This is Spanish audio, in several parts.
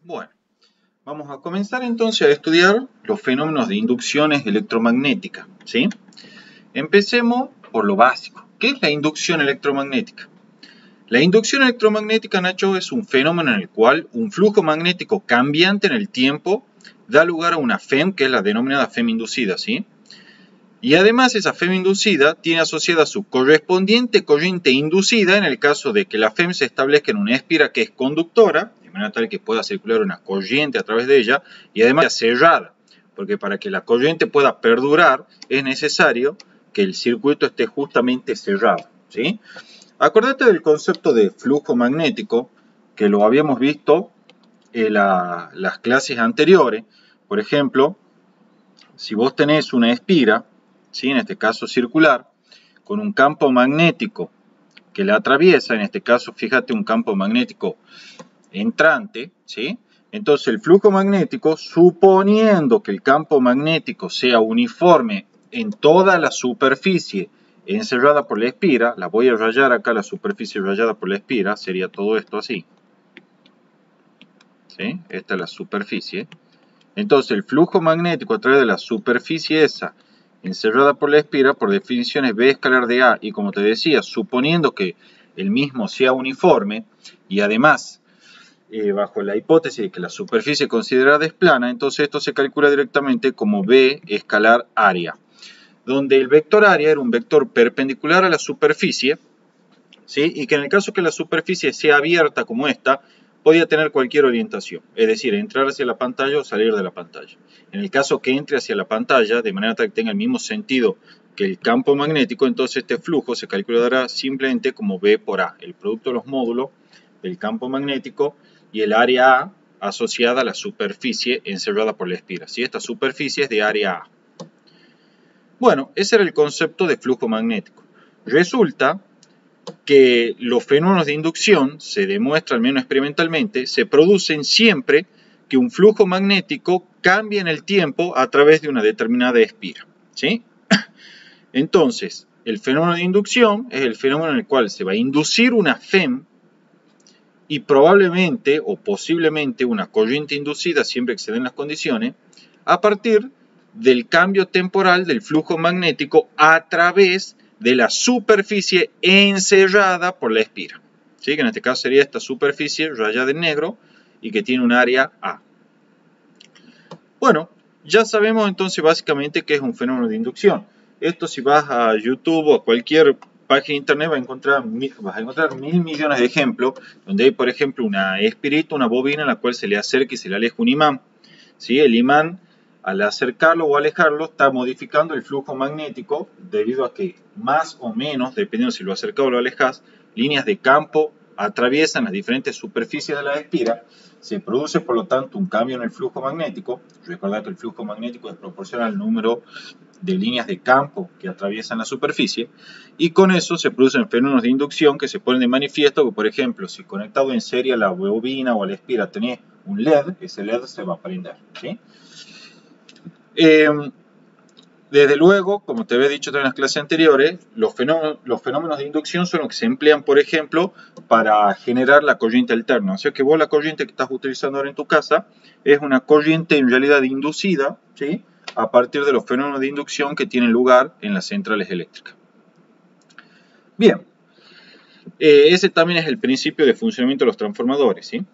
Bueno, vamos a comenzar entonces a estudiar los fenómenos de inducciones electromagnéticas, ¿sí? Empecemos por lo básico. ¿Qué es la inducción electromagnética? La inducción electromagnética, Nacho, es un fenómeno en el cual un flujo magnético cambiante en el tiempo da lugar a una FEM, que es la denominada FEM inducida, ¿sí? Y además esa FEM inducida tiene asociada su correspondiente corriente inducida en el caso de que la FEM se establezca en una espira que es conductora, de manera tal que pueda circular una corriente a través de ella, y además sea cerrada, porque para que la corriente pueda perdurar es necesario que el circuito esté justamente cerrado, ¿sí? Acordate del concepto de flujo magnético, que lo habíamos visto en las clases anteriores. Por ejemplo, si vos tenés una espira, ¿sí? En este caso circular, con un campo magnético que la atraviesa, en este caso fíjate un campo magnético entrante, ¿sí? Entonces el flujo magnético, suponiendo que el campo magnético sea uniforme en toda la superficie encerrada por la espira, la voy a rayar acá, la superficie rayada por la espira, sería todo esto así, ¿sí? Esta es la superficie. Entonces el flujo magnético a través de la superficie esa encerrada por la espira, por definición es B escalar de A, y como te decía, suponiendo que el mismo sea uniforme, y además bajo la hipótesis de que la superficie considerada es plana, entonces esto se calcula directamente como B escalar área, donde el vector área era un vector perpendicular a la superficie, ¿sí? Y que en el caso que la superficie sea abierta como esta, podía tener cualquier orientación, es decir, entrar hacia la pantalla o salir de la pantalla. En el caso que entre hacia la pantalla, de manera tal que tenga el mismo sentido que el campo magnético, entonces este flujo se calculará simplemente como B por A, el producto de los módulos del campo magnético y el área A asociada a la superficie encerrada por la espira. Si esta superficie es de área A. Bueno, ese era el concepto de flujo magnético. Resulta que los fenómenos de inducción, se demuestra al menos experimentalmente, se producen siempre que un flujo magnético cambie en el tiempo a través de una determinada espira, ¿sí? Entonces, el fenómeno de inducción es el fenómeno en el cual se va a inducir una FEM y probablemente o posiblemente una corriente inducida, siempre que se den las condiciones, a partir del cambio temporal del flujo magnético a través de la superficie encerrada por la espira, ¿sí? Que en este caso sería esta superficie rayada en negro y que tiene un área A. Bueno, ya sabemos entonces básicamente qué es un fenómeno de inducción. Esto, si vas a YouTube o a cualquier página de internet vas a encontrar mil millones de ejemplos donde hay, por ejemplo, una espirita, una bobina a la cual se le acerca y se le aleja un imán, ¿sí? El imán, al acercarlo o alejarlo, está modificando el flujo magnético debido a que más o menos, dependiendo si lo acercas o lo alejas, líneas de campo atraviesan las diferentes superficies de la espira. Se produce, por lo tanto, un cambio en el flujo magnético. Recordad que el flujo magnético es proporcional al número de líneas de campo que atraviesan la superficie, y con eso se producen fenómenos de inducción que se ponen de manifiesto, que por ejemplo, si conectado en serie a la bobina o a la espira tenés un LED, ese LED se va a prender, ¿sí? Desde luego, como te había dicho en las clases anteriores, los fenómenos de inducción son los que se emplean, por ejemplo, para generar la corriente alterna. O sea que vos la corriente que estás utilizando ahora en tu casa es una corriente en realidad inducida, ¿sí? A partir de los fenómenos de inducción que tienen lugar en las centrales eléctricas. Bien, ese también es el principio de funcionamiento de los transformadores, ¿sí?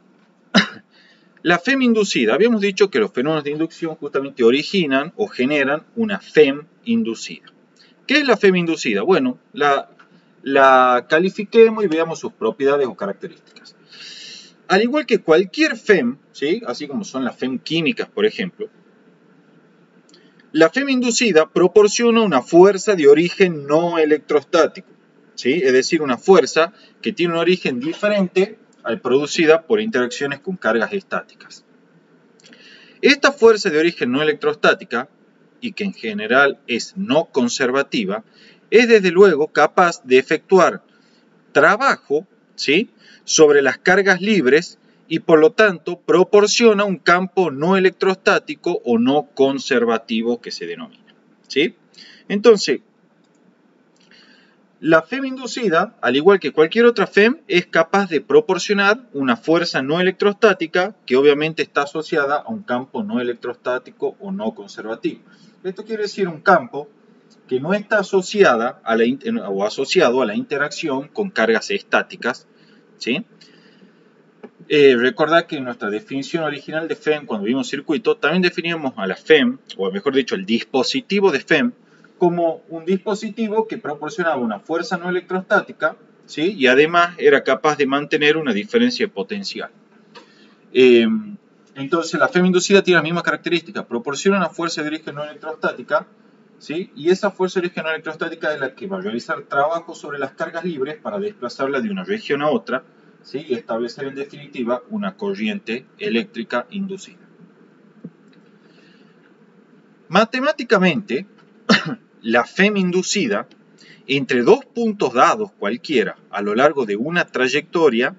La FEM inducida. Habíamos dicho que los fenómenos de inducción justamente originan o generan una FEM inducida. ¿Qué es la FEM inducida? Bueno, la califiquemos y veamos sus propiedades o características. Al igual que cualquier FEM, ¿sí? Así como son las FEM químicas, por ejemplo, la FEM inducida proporciona una fuerza de origen no electrostático, ¿sí? Es decir, una fuerza que tiene un origen diferente al producida por interacciones con cargas estáticas. Esta fuerza de origen no electrostática, y que en general es no conservativa, es desde luego capaz de efectuar trabajo, ¿sí? Sobre las cargas libres y por lo tanto proporciona un campo no electrostático o no conservativo que se denomina, ¿sí? Entonces, La FEM inducida, al igual que cualquier otra FEM, es capaz de proporcionar una fuerza no electrostática que obviamente está asociada a un campo no electrostático o no conservativo. Esto quiere decir un campo que no está asociado a la interacción con cargas estáticas, ¿sí? Recordad que en nuestra definición original de FEM, cuando vimos circuito, también definíamos a la FEM, o mejor dicho, el dispositivo de FEM, como un dispositivo que proporcionaba una fuerza no electrostática, ¿sí? Y además era capaz de mantener una diferencia de potencial. Entonces la FEM inducida tiene las mismas características, proporciona una fuerza de origen no electrostática, ¿sí? Y esa fuerza de origen no electrostática es la que va a realizar trabajo sobre las cargas libres para desplazarla de una región a otra, ¿sí? Y establecer en definitiva una corriente eléctrica inducida. Matemáticamente, la FEM inducida, entre dos puntos dados cualquiera a lo largo de una trayectoria,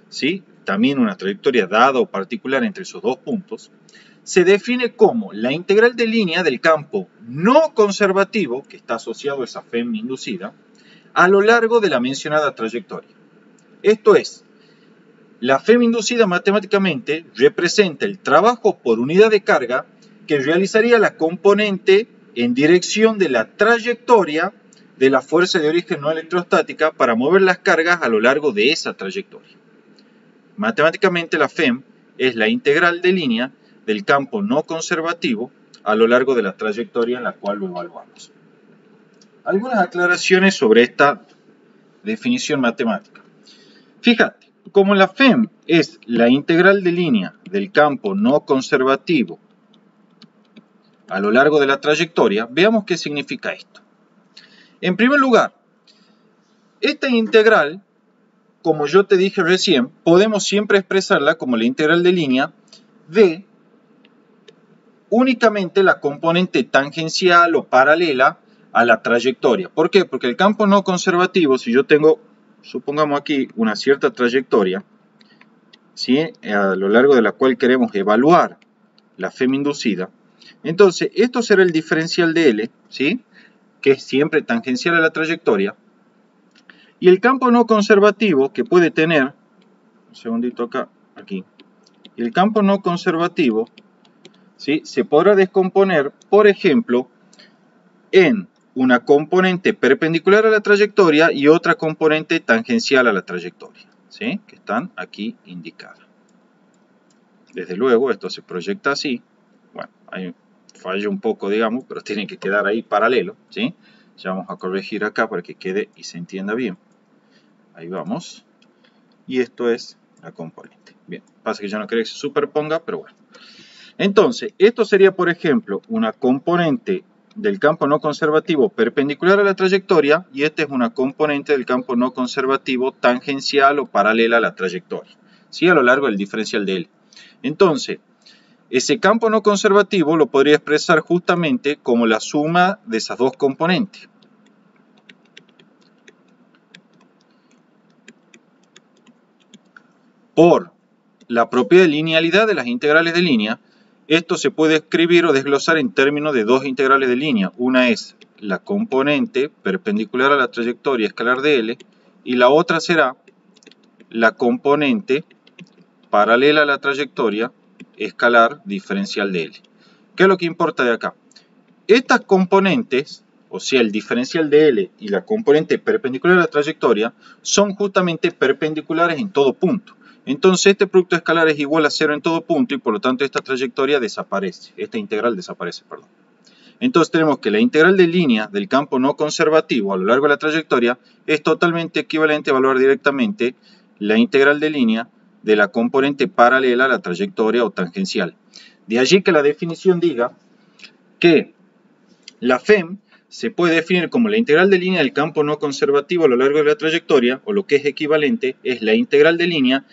¿sí? También una trayectoria dada o particular entre esos dos puntos, se define como la integral de línea del campo no conservativo, que está asociado a esa FEM inducida, a lo largo de la mencionada trayectoria. Esto es, la FEM inducida matemáticamente representa el trabajo por unidad de carga que realizaría la componente en dirección de la trayectoria de la fuerza de origen no electrostática para mover las cargas a lo largo de esa trayectoria. Matemáticamente la FEM es la integral de línea del campo no conservativo a lo largo de la trayectoria en la cual lo evaluamos. Algunas aclaraciones sobre esta definición matemática. Fíjate, como la FEM es la integral de línea del campo no conservativo a lo largo de la trayectoria, veamos qué significa esto. En primer lugar, esta integral, como yo te dije recién, podemos siempre expresarla como la integral de línea de únicamente la componente tangencial o paralela a la trayectoria. ¿Por qué? Porque el campo no conservativo, si yo tengo, supongamos aquí, una cierta trayectoria, ¿sí? A lo largo de la cual queremos evaluar la FEM inducida, entonces esto será el diferencial de L, ¿sí? Que es siempre tangencial a la trayectoria, y el campo no conservativo que puede tener, un segundito acá, aquí, y el campo no conservativo, ¿sí? Se podrá descomponer, por ejemplo, en una componente perpendicular a la trayectoria y otra componente tangencial a la trayectoria, ¿sí? Que están aquí indicadas. Desde luego esto se proyecta así, bueno, hay fallo un poco, digamos, pero tiene que quedar ahí paralelo, ¿sí? Ya vamos a corregir acá para que quede y se entienda bien. Ahí vamos. Y esto es la componente. Bien, pasa que yo no quería que se superponga, pero bueno. Entonces, esto sería, por ejemplo, una componente del campo no conservativo perpendicular a la trayectoria y esta es una componente del campo no conservativo tangencial o paralela a la trayectoria, ¿sí? A lo largo del diferencial de L. Entonces, ese campo no conservativo lo podría expresar justamente como la suma de esas dos componentes. Por la propiedad de linealidad de las integrales de línea, esto se puede escribir o desglosar en términos de dos integrales de línea. Una es la componente perpendicular a la trayectoria escalar de L y la otra será la componente paralela a la trayectoria escalar diferencial de L. ¿Qué es lo que importa de acá? Estas componentes, o sea el diferencial de L y la componente perpendicular a la trayectoria, son justamente perpendiculares en todo punto. Entonces este producto escalar es igual a 0 en todo punto y por lo tanto esta trayectoria desaparece, esta integral desaparece, perdón. Entonces tenemos que la integral de línea del campo no conservativo a lo largo de la trayectoria es totalmente equivalente a evaluar directamente la integral de línea de la componente paralela a la trayectoria o tangencial. De allí que la definición diga que la FEM se puede definir como la integral de línea del campo no conservativo a lo largo de la trayectoria, o lo que es equivalente es la integral de línea,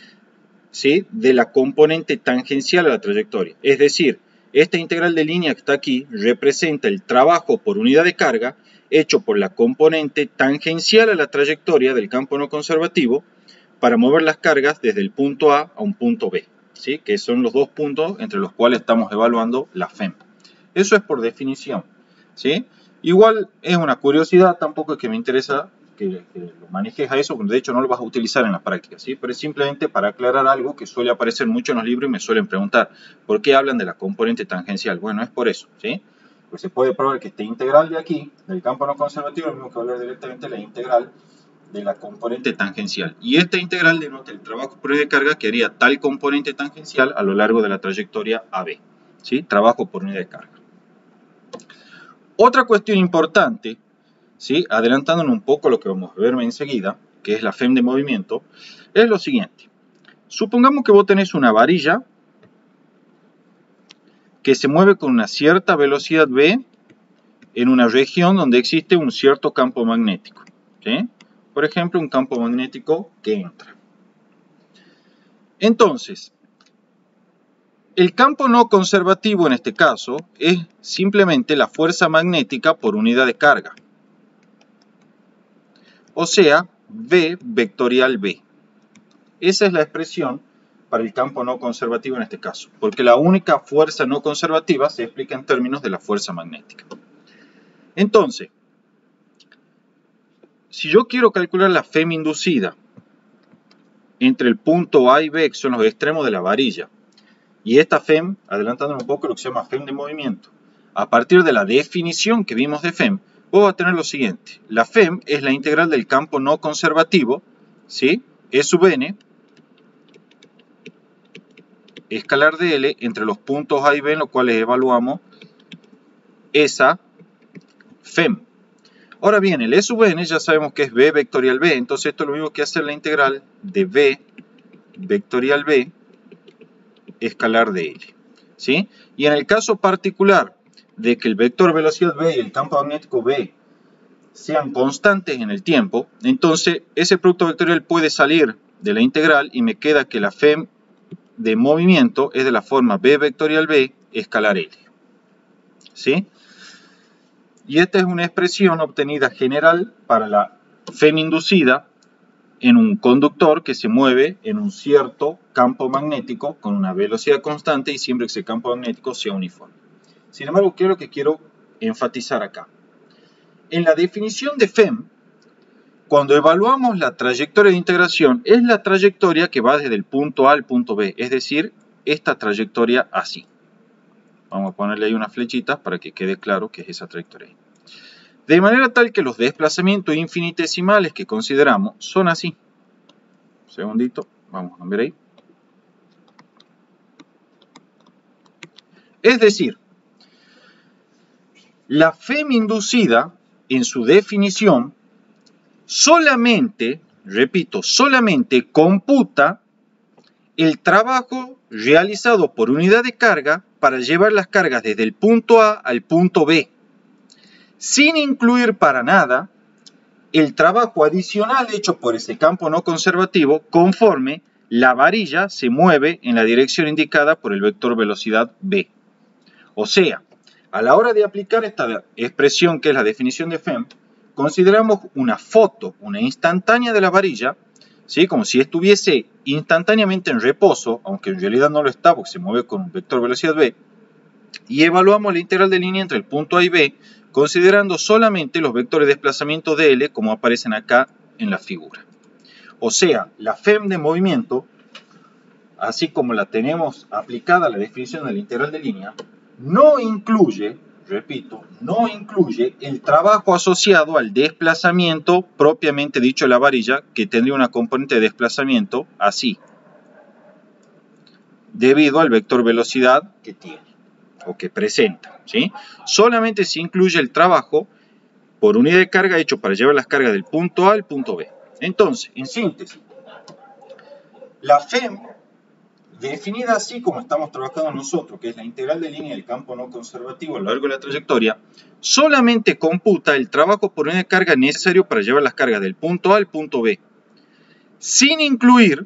¿sí?, de la componente tangencial a la trayectoria. Es decir, esta integral de línea que está aquí representa el trabajo por unidad de carga hecho por la componente tangencial a la trayectoria del campo no conservativo para mover las cargas desde el punto A a un punto B, ¿sí?, que son los dos puntos entre los cuales estamos evaluando la FEM. Eso es por definición, ¿sí? Igual es una curiosidad, tampoco es que me interesa lo manejes a eso, de hecho no lo vas a utilizar en la práctica, ¿sí? Pero es simplemente para aclarar algo que suele aparecer mucho en los libros y me suelen preguntar, ¿por qué hablan de la componente tangencial? Bueno, es por eso, ¿sí? Pues se puede probar que esta integral de aquí, del campo no conservativo, es lo mismo que hablar directamente de la integral de la componente tangencial. Y esta integral denota el trabajo por unidad de carga que haría tal componente tangencial a lo largo de la trayectoria AB, ¿sí? Trabajo por unidad de carga. Otra cuestión importante, ¿sí? Adelantándonos un poco lo que vamos a ver enseguida, que es la FEM de movimiento, es lo siguiente. Supongamos que vos tenés una varilla que se mueve con una cierta velocidad v en una región donde existe un cierto campo magnético, ¿sí? Por ejemplo, un campo magnético que entra. Entonces, el campo no conservativo en este caso es simplemente la fuerza magnética por unidad de carga. O sea, V vectorial V. Esa es la expresión para el campo no conservativo en este caso, porque la única fuerza no conservativa se explica en términos de la fuerza magnética. Entonces, si yo quiero calcular la FEM inducida entre el punto A y B, que son los extremos de la varilla, y esta FEM, adelantándome un poco, lo que se llama FEM de movimiento, a partir de la definición que vimos de FEM, vos vas a tener lo siguiente. La FEM es la integral del campo no conservativo, ¿sí? E sub n, escalar de L, entre los puntos A y B, en los cuales evaluamos esa FEM. Ahora bien, el E sub n ya sabemos que es V vectorial B, entonces esto es lo mismo que hacer la integral de V vectorial B escalar de L, ¿sí? Y en el caso particular de que el vector velocidad V y el campo magnético V sean constantes en el tiempo, entonces ese producto vectorial puede salir de la integral y me queda que la FEM de movimiento es de la forma V vectorial B escalar L, ¿sí? Y esta es una expresión obtenida general para la FEM inducida en un conductor que se mueve en un cierto campo magnético con una velocidad constante y siempre que ese campo magnético sea uniforme. Sin embargo, ¿qué es lo que quiero enfatizar acá? En la definición de FEM, cuando evaluamos la trayectoria de integración, es la trayectoria que va desde el punto A al punto B, es decir, esta trayectoria así. Vamos a ponerle ahí unas flechitas para que quede claro que es esa trayectoria. De manera tal que los desplazamientos infinitesimales que consideramos son así. Un segundito, vamos a cambiar ahí. Es decir, la FEM inducida, en su definición, solamente, repito, solamente computa el trabajo realizado por unidad de carga para llevar las cargas desde el punto A al punto B, sin incluir para nada el trabajo adicional hecho por ese campo no conservativo conforme la varilla se mueve en la dirección indicada por el vector velocidad B. O sea, a la hora de aplicar esta expresión que es la definición de FEM, consideramos una foto, una instantánea de la varilla, ¿sí? Como si estuviese instantáneamente en reposo, aunque en realidad no lo está porque se mueve con un vector velocidad B, y evaluamos la integral de línea entre el punto A y B, considerando solamente los vectores de desplazamiento de L como aparecen acá en la figura. O sea, la FEM de movimiento, así como la tenemos aplicada a la definición de la integral de línea, no incluye, repito, no incluye el trabajo asociado al desplazamiento propiamente dicho de la varilla, que tendría una componente de desplazamiento así, debido al vector velocidad que tiene o que presenta, ¿sí? Solamente se incluye el trabajo por unidad de carga hecho para llevar las cargas del punto A al punto B. Entonces, en síntesis, la FEM, definida así como estamos trabajando nosotros, que es la integral de línea del campo no conservativo a lo largo de la trayectoria, solamente computa el trabajo por unidad de carga necesario para llevar las cargas del punto A al punto B, sin incluir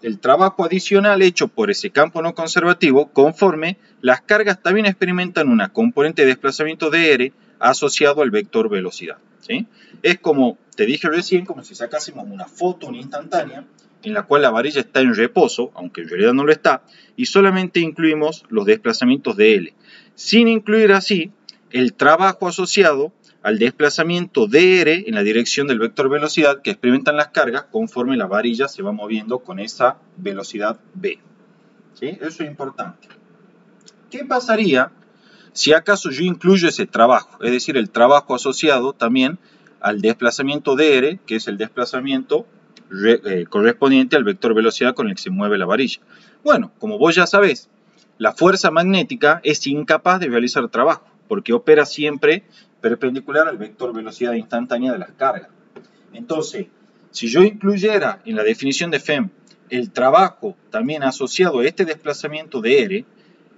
el trabajo adicional hecho por ese campo no conservativo conforme las cargas también experimentan una componente de desplazamiento de R asociado al vector velocidad, ¿sí? Es como te dije recién, como si sacásemos una foto, una instantánea, en la cual la varilla está en reposo, aunque en realidad no lo está, y solamente incluimos los desplazamientos de L, sin incluir así el trabajo asociado al desplazamiento dr en la dirección del vector velocidad que experimentan las cargas conforme la varilla se va moviendo con esa velocidad v. ¿Sí? Eso es importante. ¿Qué pasaría si acaso yo incluyo ese trabajo? Es decir, el trabajo asociado también al desplazamiento dr, que es el desplazamiento correspondiente al vector velocidad con el que se mueve la varilla. Bueno, como vos ya sabés, la fuerza magnética es incapaz de realizar trabajo, porque opera siempre perpendicular al vector velocidad instantánea de las cargas. Entonces, si yo incluyera en la definición de FEM el trabajo también asociado a este desplazamiento dr,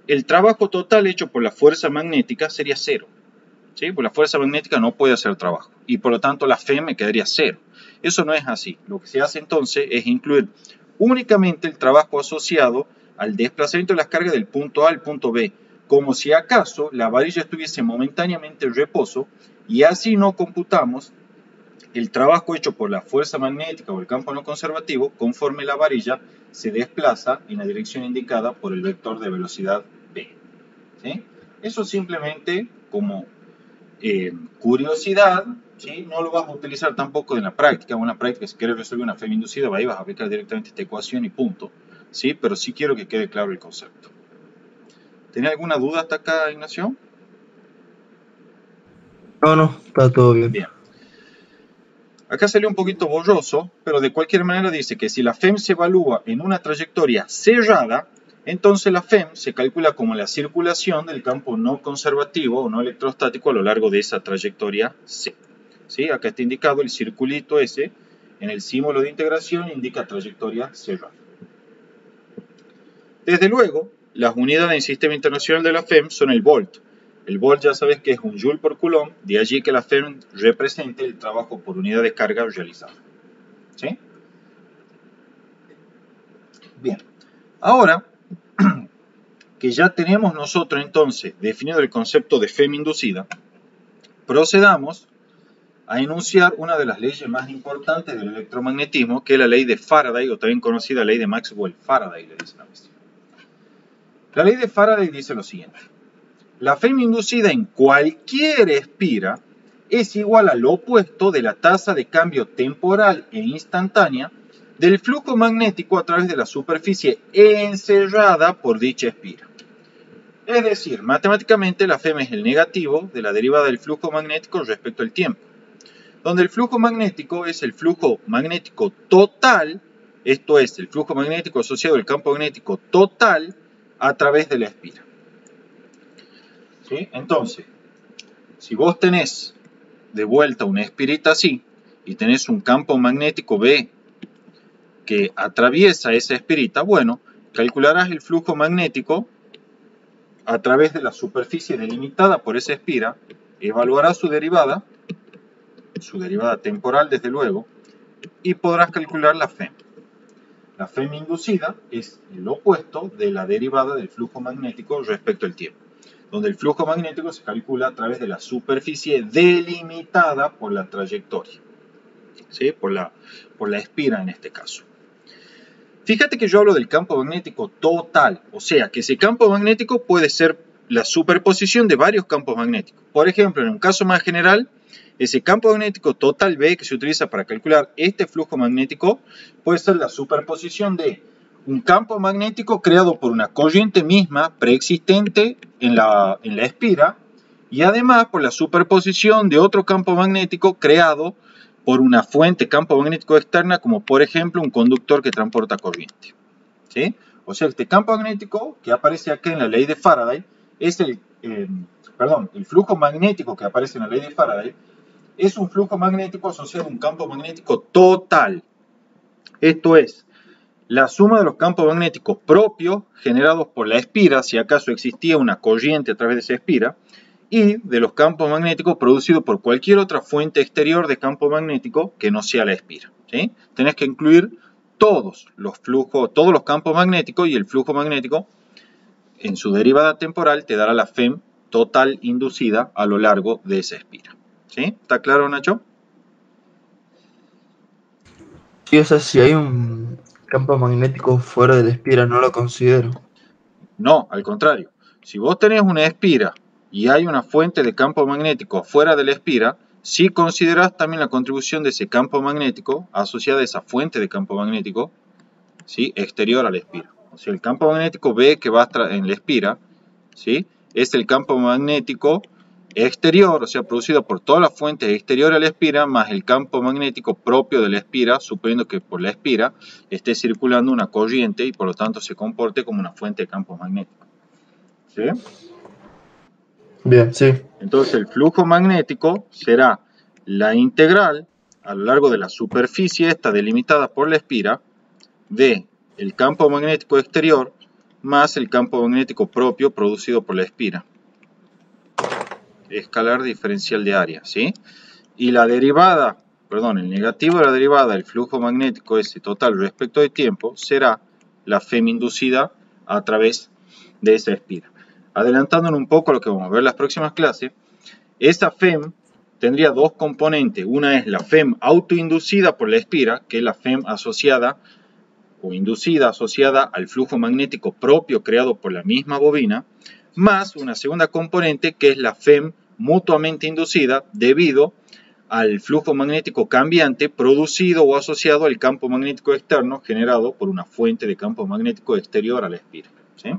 el trabajo total hecho por la fuerza magnética sería cero. ¿Sí? Pues la fuerza magnética no puede hacer trabajo y por lo tanto la FEM me quedaría cero. Eso no es así. Lo que se hace entonces es incluir únicamente el trabajo asociado al desplazamiento de las cargas del punto A al punto B, como si acaso la varilla estuviese momentáneamente en reposo, y así no computamos el trabajo hecho por la fuerza magnética o el campo no conservativo conforme la varilla se desplaza en la dirección indicada por el vector de velocidad v. ¿Sí? Eso simplemente como curiosidad, ¿sí? No lo vas a utilizar tampoco en la práctica. En la práctica, si quieres resolver una FEM inducida, vas a aplicar directamente esta ecuación y punto. ¿Sí? Pero sí quiero que quede claro el concepto. ¿Tenés alguna duda hasta acá, Ignacio? No, está todo bien. Bien. Acá salió un poquito borroso, pero de cualquier manera dice que si la FEM se evalúa en una trayectoria cerrada, entonces la FEM se calcula como la circulación del campo no conservativo o no electrostático a lo largo de esa trayectoria C. ¿Sí? Acá está indicado el circulito ese, en el símbolo de integración indica trayectoria cerrada. Desde luego, las unidades en sistema internacional de la FEM son el volt. El volt ya sabes que es un joule por coulomb, de allí que la FEM represente el trabajo por unidad de carga realizada. ¿Sí? Bien, ahora que ya tenemos nosotros entonces definido el concepto de FEM inducida, procedamos a enunciar una de las leyes más importantes del electromagnetismo, que es la ley de Faraday, o también conocida ley de Maxwell-Faraday, le dicen a veces. La ley de Faraday dice lo siguiente: la FEM inducida en cualquier espira es igual al opuesto de la tasa de cambio temporal e instantánea del flujo magnético a través de la superficie encerrada por dicha espira. Es decir, matemáticamente la FEM es el negativo de la derivada del flujo magnético respecto al tiempo, donde el flujo magnético es el flujo magnético total, esto es, el flujo magnético asociado al campo magnético total a través de la espira. ¿Sí? Entonces, si vos tenés de vuelta una espirita así y tenés un campo magnético B que atraviesa esa espirita, bueno, calcularás el flujo magnético a través de la superficie delimitada por esa espira, evaluarás su derivada temporal desde luego, y podrás calcular la FEM. La FEM inducida es el opuesto de la derivada del flujo magnético respecto al tiempo, donde el flujo magnético se calcula a través de la superficie delimitada por la trayectoria, ¿sí? por la espira en este caso. Fíjate que yo hablo del campo magnético total, o sea que ese campo magnético puede ser la superposición de varios campos magnéticos. Por ejemplo, en un caso más general, ese campo magnético total B que se utiliza para calcular este flujo magnético puede ser la superposición de un campo magnético creado por una corriente misma preexistente en la espira y además por la superposición de otro campo magnético creado por una fuente campo magnético externa, como por ejemplo un conductor que transporta corriente. ¿Sí? O sea, este campo magnético que aparece aquí en la ley de Faraday es el flujo magnético que aparece en la ley de Faraday es un flujo magnético asociado a un campo magnético total. Esto es, la suma de los campos magnéticos propios generados por la espira, si acaso existía una corriente a través de esa espira, y de los campos magnéticos producidos por cualquier otra fuente exterior de campo magnético que no sea la espira. ¿Sí? Tenés que incluir todos los campos magnéticos, y el flujo magnético en su derivada temporal te dará la FEM total inducida a lo largo de esa espira. ¿Sí? ¿Está claro, Nacho? Sí, o sea, si hay un campo magnético fuera de la espira, no lo considero. No, al contrario. Si vos tenés una espira y hay una fuente de campo magnético afuera de la espira, si consideras también la contribución de ese campo magnético asociada a esa fuente de campo magnético, ¿sí?, exterior a la espira. O sea, el campo magnético B que va en la espira, ¿sí?, es el campo magnético exterior, o sea, producido por todas las fuentes exteriores a la espira, más el campo magnético propio de la espira, suponiendo que por la espira esté circulando una corriente y por lo tanto se comporte como una fuente de campo magnético. ¿Sí? Bien, sí. Entonces el flujo magnético será la integral a lo largo de la superficie esta delimitada por la espira de el campo magnético exterior más el campo magnético propio producido por la espira. Escalar diferencial de área, ¿sí? Y la derivada, perdón, el negativo de la derivada del flujo magnético ese total respecto de tiempo será la FEM inducida a través de esa espira. Adelantándonos un poco a lo que vamos a ver en las próximas clases, esa FEM tendría dos componentes. Una es la FEM autoinducida por la espira, que es la FEM asociada o inducida asociada al flujo magnético propio creado por la misma bobina, más una segunda componente que es la FEM mutuamente inducida debido al flujo magnético cambiante producido o asociado al campo magnético externo generado por una fuente de campo magnético exterior a la espira. ¿Sí?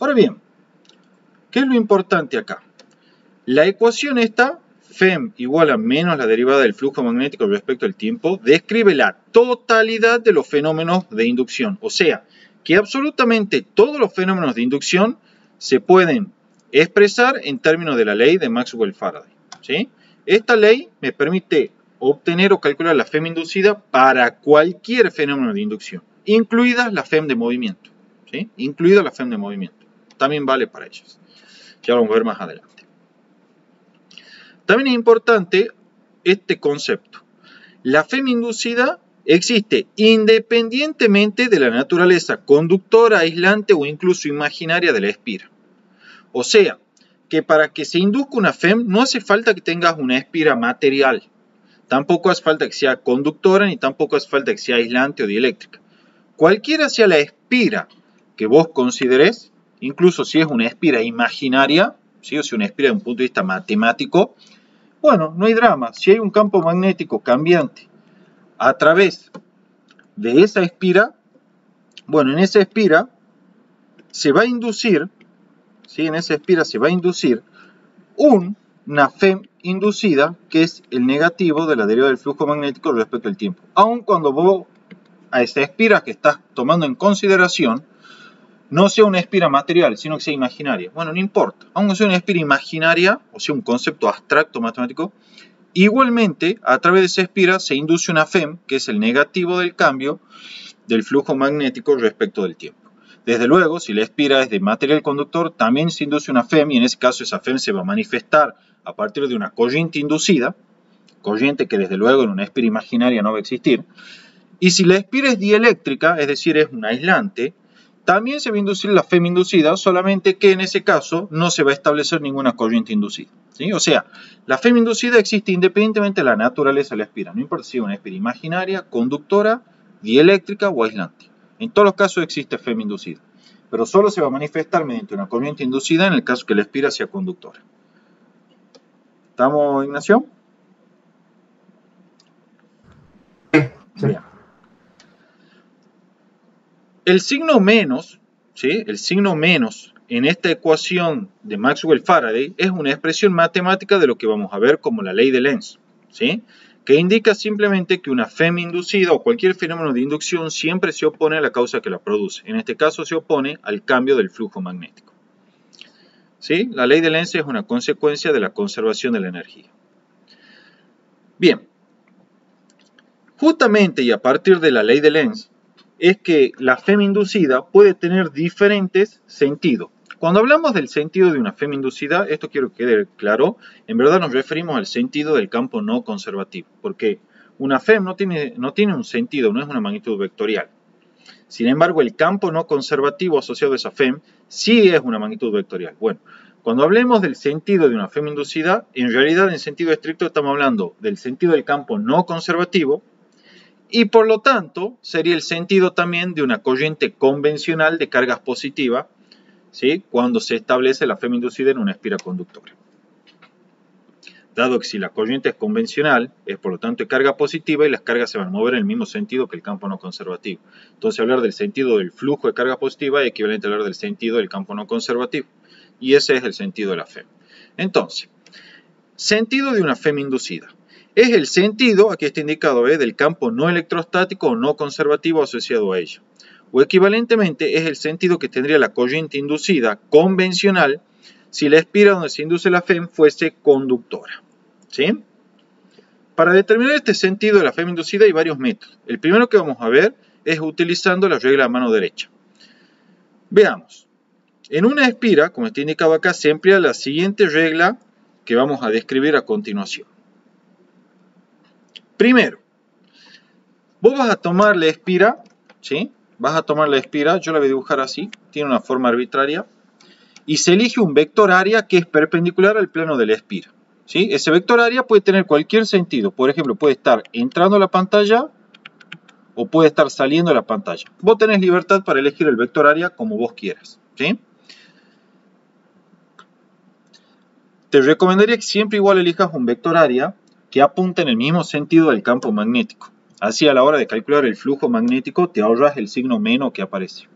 Ahora bien, ¿qué es lo importante acá? La ecuación esta, FEM igual a menos la derivada del flujo magnético respecto al tiempo, describe la totalidad de los fenómenos de inducción. O sea, que absolutamente todos los fenómenos de inducción se pueden expresar en términos de la ley de Maxwell-Faraday. ¿Sí? Esta ley me permite obtener o calcular la FEM inducida para cualquier fenómeno de inducción, incluidas la FEM de movimiento. ¿Sí? Incluida la FEM de movimiento. También vale para ellas. Ya lo vamos a ver más adelante. También es importante este concepto. La FEM inducida existe independientemente de la naturaleza conductora, aislante o incluso imaginaria de la espira. O sea, que para que se induzca una FEM no hace falta que tengas una espira material. Tampoco hace falta que sea conductora ni tampoco hace falta que sea aislante o dieléctrica. Cualquiera sea la espira que vos consideres, incluso si es una espira imaginaria, ¿sí?, o si una espira de un punto de vista matemático, bueno, no hay drama. Si hay un campo magnético cambiante a través de esa espira, bueno, en esa espira se va a inducir, ¿sí?, en esa espira se va a inducir una FEM inducida, que es el negativo de la derivada del flujo magnético respecto al tiempo. Aun cuando vos a esa espira que estás tomando en consideración no sea una espira material, sino que sea imaginaria. Bueno, no importa. Aunque sea una espira imaginaria, o sea, un concepto abstracto matemático, igualmente, a través de esa espira se induce una FEM, que es el negativo del cambio del flujo magnético respecto del tiempo. Desde luego, si la espira es de material conductor, también se induce una FEM, y en ese caso esa FEM se va a manifestar a partir de una corriente inducida, corriente que desde luego en una espira imaginaria no va a existir. Y si la espira es dieléctrica, es decir, es un aislante, también se va a inducir la FEM inducida, solamente que en ese caso no se va a establecer ninguna corriente inducida. ¿Sí? O sea, la FEM inducida existe independientemente de la naturaleza de la espira. No importa si es una espira imaginaria, conductora, dieléctrica o aislante. En todos los casos existe FEM inducida. Pero solo se va a manifestar mediante una corriente inducida en el caso que la espira sea conductora. ¿Estamos, Ignacio? Sí. Bien. El signo menos, ¿sí?, el signo menos en esta ecuación de Maxwell-Faraday es una expresión matemática de lo que vamos a ver como la ley de Lenz, ¿sí?, que indica simplemente que una FEM inducida o cualquier fenómeno de inducción siempre se opone a la causa que la produce. En este caso se opone al cambio del flujo magnético. ¿Sí? La ley de Lenz es una consecuencia de la conservación de la energía. Bien, justamente y a partir de la ley de Lenz, es que la FEM inducida puede tener diferentes sentidos. Cuando hablamos del sentido de una FEM inducida, esto quiero que quede claro, en verdad nos referimos al sentido del campo no conservativo, porque una FEM no tiene un sentido, no es una magnitud vectorial. Sin embargo, el campo no conservativo asociado a esa FEM sí es una magnitud vectorial. Bueno, cuando hablemos del sentido de una FEM inducida, en realidad en sentido estricto estamos hablando del sentido del campo no conservativo, y por lo tanto sería el sentido también de una corriente convencional de cargas positivas ¿sí? Cuando se establece la FEM inducida en una espira conductora. Dado que si la corriente es convencional, es por lo tanto de carga positiva y las cargas se van a mover en el mismo sentido que el campo no conservativo. Entonces hablar del sentido del flujo de carga positiva es equivalente a hablar del sentido del campo no conservativo. Y ese es el sentido de la FEM. Entonces, sentido de una FEM inducida. Es el sentido, aquí está indicado, del campo no electrostático o no conservativo asociado a ella. O equivalentemente es el sentido que tendría la corriente inducida convencional si la espira donde se induce la FEM fuese conductora. ¿Sí? Para determinar este sentido de la FEM inducida hay varios métodos. El primero que vamos a ver es utilizando la regla de mano derecha. Veamos. En una espira, como está indicado acá, se emplea la siguiente regla que vamos a describir a continuación. Primero, vos vas a tomar la espira, ¿sí? Vas a tomar la espira, yo la voy a dibujar así, tiene una forma arbitraria, y se elige un vector área que es perpendicular al plano de la espira, ¿sí? Ese vector área puede tener cualquier sentido, por ejemplo, puede estar entrando a la pantalla o puede estar saliendo de la pantalla. Vos tenés libertad para elegir el vector área como vos quieras, ¿sí? Te recomendaría que siempre igual elijas un vector área que apunte en el mismo sentido del campo magnético. Así a la hora de calcular el flujo magnético te ahorras el signo menos que aparece.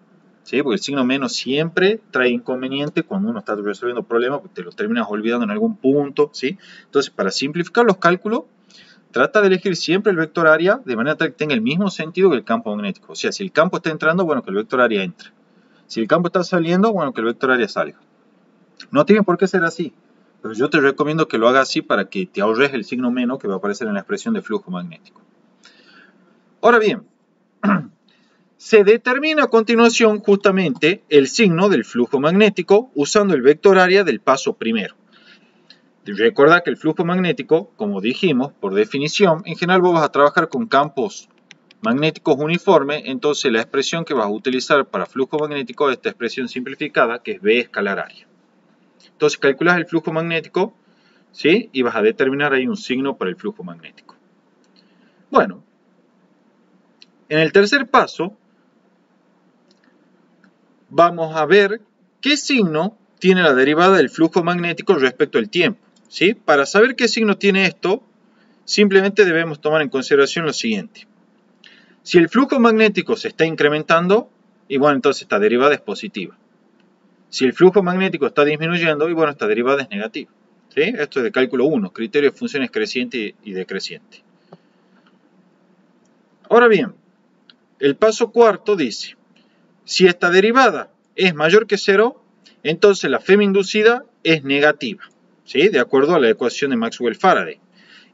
¿Sí? Porque el signo menos siempre trae inconveniente cuando uno está resolviendo problemas, porque te lo terminas olvidando en algún punto. ¿Sí? Entonces, para simplificar los cálculos, trata de elegir siempre el vector área de manera tal que tenga el mismo sentido que el campo magnético. O sea, si el campo está entrando, bueno, que el vector área entre. Si el campo está saliendo, bueno, que el vector área salga. No tiene por qué ser así, pero yo te recomiendo que lo hagas así para que te ahorres el signo menos que va a aparecer en la expresión de flujo magnético. Ahora bien, se determina a continuación justamente el signo del flujo magnético usando el vector área del paso primero. Recuerda que el flujo magnético, como dijimos, por definición, en general vos vas a trabajar con campos magnéticos uniformes, entonces la expresión que vas a utilizar para flujo magnético es esta expresión simplificada que es V escalar área. Entonces calculas el flujo magnético, ¿sí? Y vas a determinar ahí un signo para el flujo magnético. Bueno, en el tercer paso vamos a ver qué signo tiene la derivada del flujo magnético respecto al tiempo, ¿sí? Para saber qué signo tiene esto, simplemente debemos tomar en consideración lo siguiente. Si el flujo magnético se está incrementando, y bueno, entonces esta derivada es positiva. Si el flujo magnético está disminuyendo, y bueno, esta derivada es negativa. ¿Sí? Esto es de cálculo 1, criterio de funciones creciente y decreciente. Ahora bien, el paso cuarto dice, si esta derivada es mayor que 0, entonces la FEM inducida es negativa, ¿sí? De acuerdo a la ecuación de Maxwell-Faraday.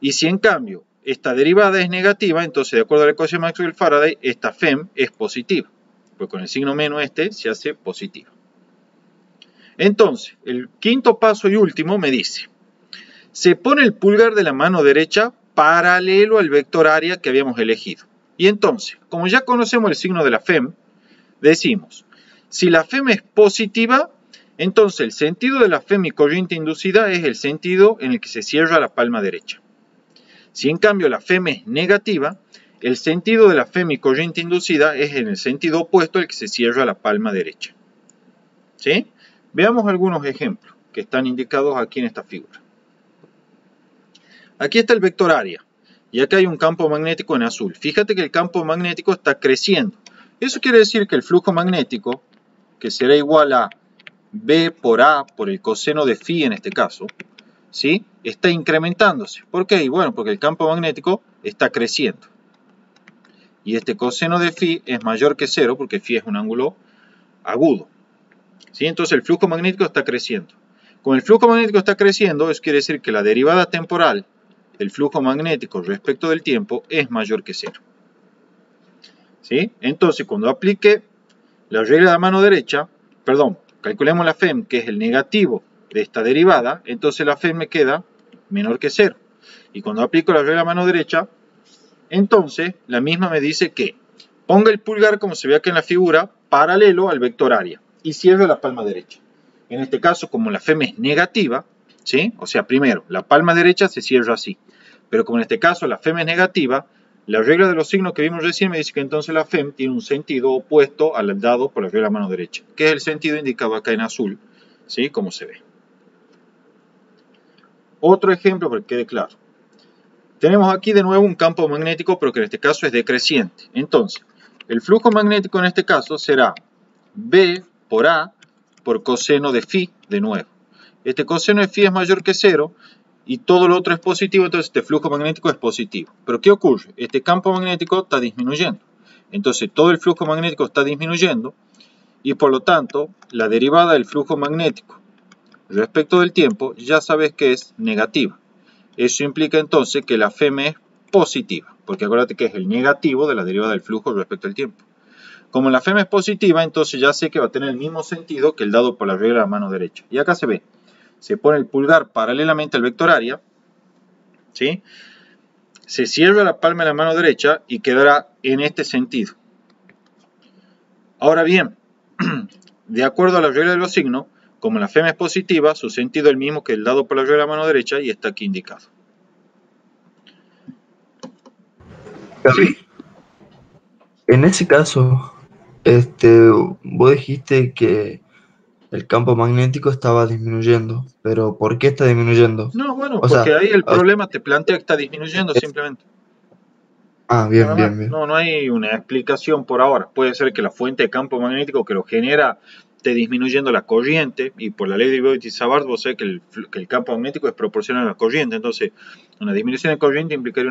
Y si en cambio esta derivada es negativa, entonces de acuerdo a la ecuación de Maxwell-Faraday, esta FEM es positiva. Pues con el signo menos se hace positiva. Entonces, el quinto paso y último me dice, se pone el pulgar de la mano derecha paralelo al vector área que habíamos elegido. Y entonces, como ya conocemos el signo de la FEM, decimos, si la FEM es positiva, entonces el sentido de la FEM y corriente inducida es el sentido en el que se cierra la palma derecha. Si en cambio la FEM es negativa, el sentido de la FEM y corriente inducida es en el sentido opuesto al que se cierra la palma derecha. ¿Sí? Veamos algunos ejemplos que están indicados aquí en esta figura. Aquí está el vector área y acá hay un campo magnético en azul. Fíjate que el campo magnético está creciendo. Eso quiere decir que el flujo magnético, que será igual a B por A por el coseno de phi en este caso, ¿sí? Está incrementándose. ¿Por qué? Bueno, porque el campo magnético está creciendo. Y este coseno de phi es mayor que 0 porque phi es un ángulo agudo. ¿Sí? Entonces el flujo magnético está creciendo. Como el flujo magnético está creciendo, eso quiere decir que la derivada temporal del flujo magnético respecto del tiempo es mayor que 0. ¿Sí? Entonces cuando aplique la regla de la mano derecha, calculemos la FEM, que es el negativo de esta derivada, entonces la FEM me queda menor que 0. Y cuando aplico la regla de la mano derecha, entonces la misma me dice que ponga el pulgar, como se ve aquí en la figura, paralelo al vector área y cierre la palma derecha. En este caso, como la FEM es negativa, ¿sí? O sea, primero, la palma derecha se cierra así. Pero como en este caso la FEM es negativa, La regla de los signos que vimos recién me dice que entonces la FEM tiene un sentido opuesto al dado por la regla de la mano derecha, que es el sentido indicado acá en azul, ¿sí? Como se ve. Otro ejemplo para que quede claro. Tenemos aquí de nuevo un campo magnético, pero que en este caso es decreciente. Entonces, el flujo magnético en este caso será B por A por coseno de phi de nuevo. Este coseno de phi es mayor que 0 y todo lo otro es positivo, entonces este flujo magnético es positivo. Pero ¿qué ocurre? Este campo magnético está disminuyendo. Entonces todo el flujo magnético está disminuyendo y por lo tanto la derivada del flujo magnético respecto del tiempo ya sabes que es negativa. Eso implica entonces que la FEM es positiva, porque acuérdate que es el negativo de la derivada del flujo respecto al tiempo. Como la FEM es positiva, entonces ya sé que va a tener el mismo sentido que el dado por la regla de la mano derecha. Y acá se ve, se pone el pulgar paralelamente al vector área, ¿sí? Se cierra la palma de la mano derecha y quedará en este sentido. Ahora bien, de acuerdo a la regla de los signos, como la FEM es positiva, su sentido es el mismo que el dado por la regla de la mano derecha y está aquí indicado. Gaby, en ese caso, vos dijiste que el campo magnético estaba disminuyendo, pero ¿por qué está disminuyendo? No, bueno, O porque sea, ahí el problema te plantea que está disminuyendo simplemente. Nada bien, más. bien, bien. No hay una explicación por ahora. Puede ser que la fuente de campo magnético que lo genera esté disminuyendo la corriente y por la ley de Biot-Savart vos sabés que el campo magnético es proporcional a la corriente. Entonces, una disminución de corriente implicaría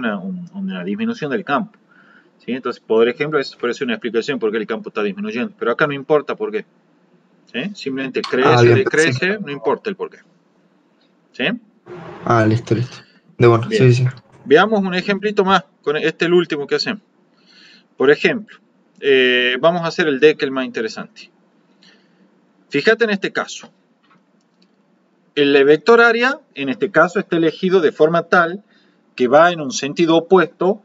una disminución del campo. ¿Sí? Entonces, por ejemplo, eso puede ser una explicación por qué el campo está disminuyendo. Pero acá no importa por qué. ¿Sí? Simplemente crece o Bien, pensé que... decrece, no importa el por qué. ¿Sí? Listo, listo. De bueno, Bien. sí, sí. Veamos un ejemplito más. Con este el último que hacemos. Por ejemplo, vamos a hacer el deck el más interesante. Fíjate en este caso. El vector área, en este caso, está elegido de forma tal que va en un sentido opuesto,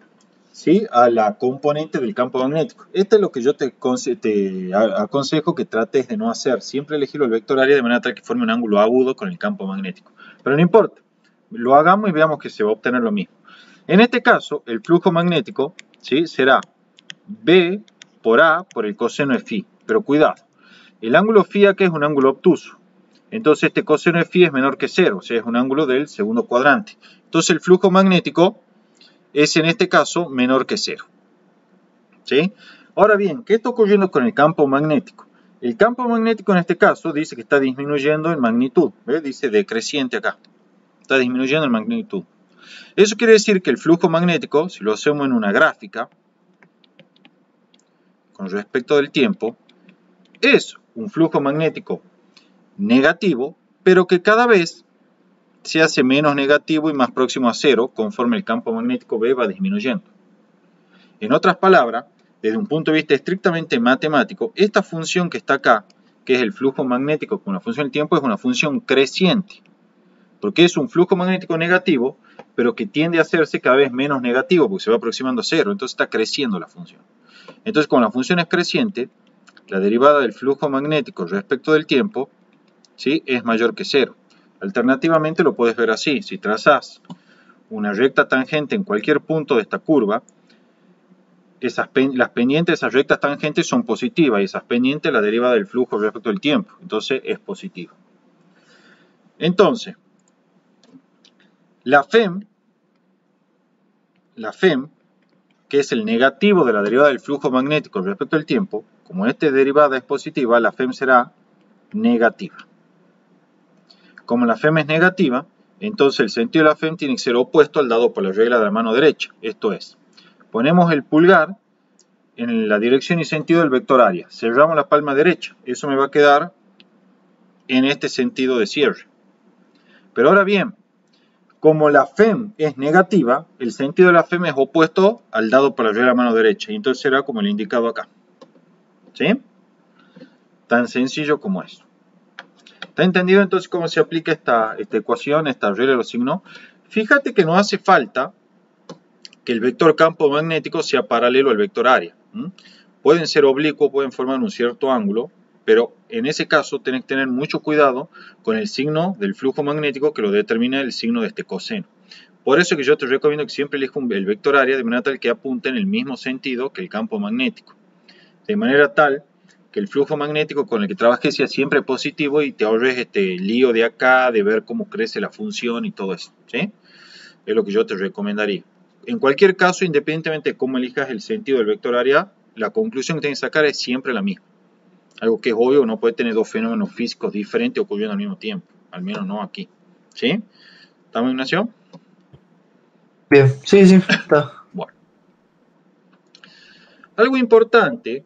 ¿sí?, a la componente del campo magnético. Esto es lo que yo te aconsejo que trates de no hacer. Siempre elegir el vector área de manera tal que forme un ángulo agudo con el campo magnético. Pero no importa. Lo hagamos y veamos que se va a obtener lo mismo. En este caso, el flujo magnético, ¿sí?, será B por A por el coseno de phi. Pero cuidado, el ángulo phi acá es un ángulo obtuso. Entonces este coseno de phi es menor que 0, o sea, es un ángulo del segundo cuadrante. Entonces el flujo magnético es en este caso menor que 0. ¿Sí? Ahora bien, ¿qué está ocurriendo con el campo magnético? El campo magnético en este caso dice que está disminuyendo en magnitud. ¿Ves? Dice decreciente acá. Está disminuyendo en magnitud. Eso quiere decir que el flujo magnético, si lo hacemos en una gráfica, con respecto del tiempo, es un flujo magnético negativo, pero que cada vez se hace menos negativo y más próximo a 0 conforme el campo magnético B va disminuyendo. En otras palabras, desde un punto de vista estrictamente matemático, esta función que está acá, que es el flujo magnético con la función del tiempo, es una función creciente, porque es un flujo magnético negativo, pero que tiende a hacerse cada vez menos negativo, porque se va aproximando a 0, entonces está creciendo la función. Entonces, como la función es creciente, la derivada del flujo magnético respecto del tiempo, ¿sí?, es mayor que 0. Alternativamente lo puedes ver así. Si trazas una recta tangente en cualquier punto de esta curva, las pendientes de esas rectas tangentes son positivas y esas pendientes la derivada del flujo respecto del tiempo. Entonces es positiva. Entonces, la FEM, que es el negativo de la derivada del flujo magnético respecto al tiempo, como esta derivada es positiva, la FEM será negativa. Como la FEM es negativa, entonces el sentido de la FEM tiene que ser opuesto al dado por la regla de la mano derecha. Esto es, ponemos el pulgar en la dirección y sentido del vector área. Cerramos la palma derecha. Eso me va a quedar en este sentido de cierre. Pero ahora bien, como la FEM es negativa, el sentido de la FEM es opuesto al dado por la regla de la mano derecha. Y entonces será como el indicado acá. ¿Sí? Tan sencillo como eso. ¿Está entendido entonces cómo se aplica esta ecuación, esta regla de los signos? Fíjate que no hace falta que el vector campo magnético sea paralelo al vector área. Pueden ser oblicuos, pueden formar un cierto ángulo, pero en ese caso tenés que tener mucho cuidado con el signo del flujo magnético que lo determina el signo de este coseno. Por eso que yo te recomiendo que siempre elijas el vector área de manera tal que apunte en el mismo sentido que el campo magnético. De manera tal que el flujo magnético con el que trabajes sea siempre positivo y te ahorres este lío de acá, de ver cómo crece la función y todo eso, ¿sí? Es lo que yo te recomendaría. En cualquier caso, independientemente de cómo elijas el sentido del vector área, la conclusión que tienes que sacar es siempre la misma. Algo que es obvio, no puede tener dos fenómenos físicos diferentes ocurriendo al mismo tiempo. Al menos no aquí. ¿Sí? ¿Estamos, Ignacio? Bien, sí, sí, está. Bueno. Algo importante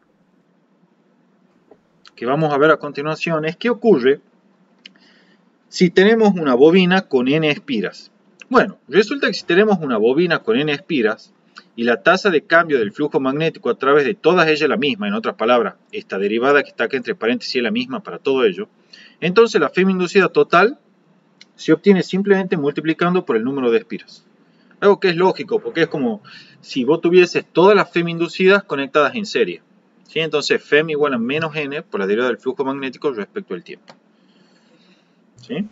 que vamos a ver a continuación es qué ocurre si tenemos una bobina con n espiras. Bueno, resulta que si tenemos una bobina con n espiras y la tasa de cambio del flujo magnético a través de todas ellas es la misma, en otras palabras, esta derivada que está acá entre paréntesis es la misma para todo ello, entonces la FEM inducida total se obtiene simplemente multiplicando por el número de espiras. Algo que es lógico, porque es como si vos tuvieses todas las FEM inducidas conectadas en serie. ¿Sí? Entonces FEM igual a menos n por la derivada del flujo magnético respecto al tiempo. ¿Sí?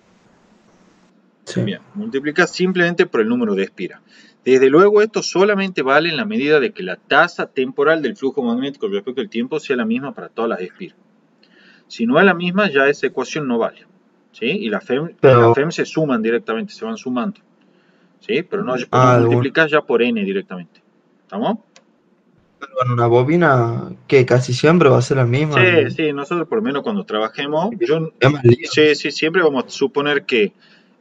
Sí. Bien, multiplica simplemente por el número de espiras. Desde luego esto solamente vale en la medida de que la tasa temporal del flujo magnético respecto al tiempo sea la misma para todas las espiras. Si no es la misma, ya esa ecuación no vale. ¿Sí? Y las FEM se suman directamente, se van sumando. ¿Sí? Pero no multiplicas ya por n directamente. ¿Estamos? Con una bobina que casi siempre va a ser la misma. Sí, sí, nosotros por lo menos cuando trabajemos, sí, siempre vamos a suponer que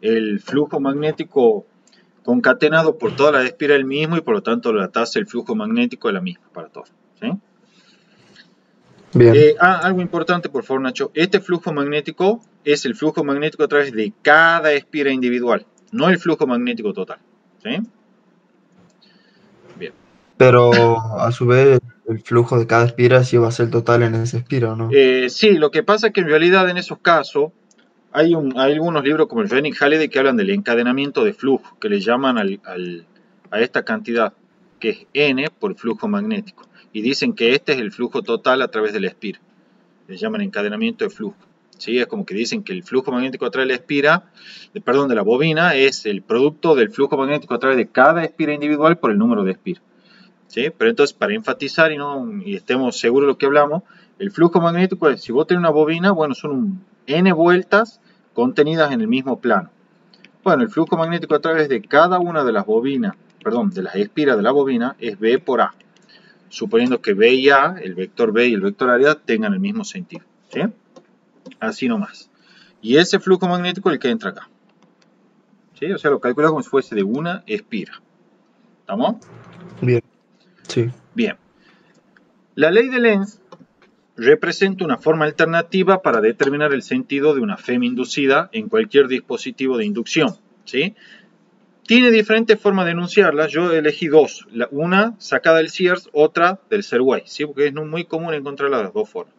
el flujo magnético concatenado por todas las espiras es el mismo y por lo tanto la tasa del flujo magnético es la misma para todos. ¿Sí? Bien. Algo importante, por favor, Nacho. Este flujo magnético es el flujo magnético a través de cada espira individual, no el flujo magnético total. ¿Sí? Bien. Pero a su vez el flujo de cada espira sí va a ser total en esa espira, ¿o no? Sí, lo que pasa es que en realidad en esos casos hay algunos libros como el Renning Halliday que hablan del encadenamiento de flujo, que le llaman a esta cantidad, que es n por flujo magnético. Y dicen que este es el flujo total a través de la espira. Le llaman encadenamiento de flujo. ¿Sí? Es como que dicen que el flujo magnético a través de la espira, de la bobina, es el producto del flujo magnético a través de cada espira individual por el número de espiras. ¿Sí? Pero entonces, para enfatizar y estemos seguros de lo que hablamos, el flujo magnético es, si vos tenés una bobina, bueno, son n vueltas contenidas en el mismo plano. Bueno, el flujo magnético a través de cada una de las bobinas, de las espiras de la bobina, es B por A. Suponiendo que B y A, el vector B y el vector área, tengan el mismo sentido. ¿Sí? Así nomás. Y ese flujo magnético es el que entra acá. ¿Sí? O sea, lo calculas como si fuese de una espira. ¿Estamos? Bien. Sí. Bien. La ley de Lenz representa una forma alternativa para determinar el sentido de una FEM inducida en cualquier dispositivo de inducción. ¿Sí? Tiene diferentes formas de enunciarla. Yo elegí dos. Una sacada del Sears, otra del Serway. ¿Sí? Porque es muy común encontrar las dos formas.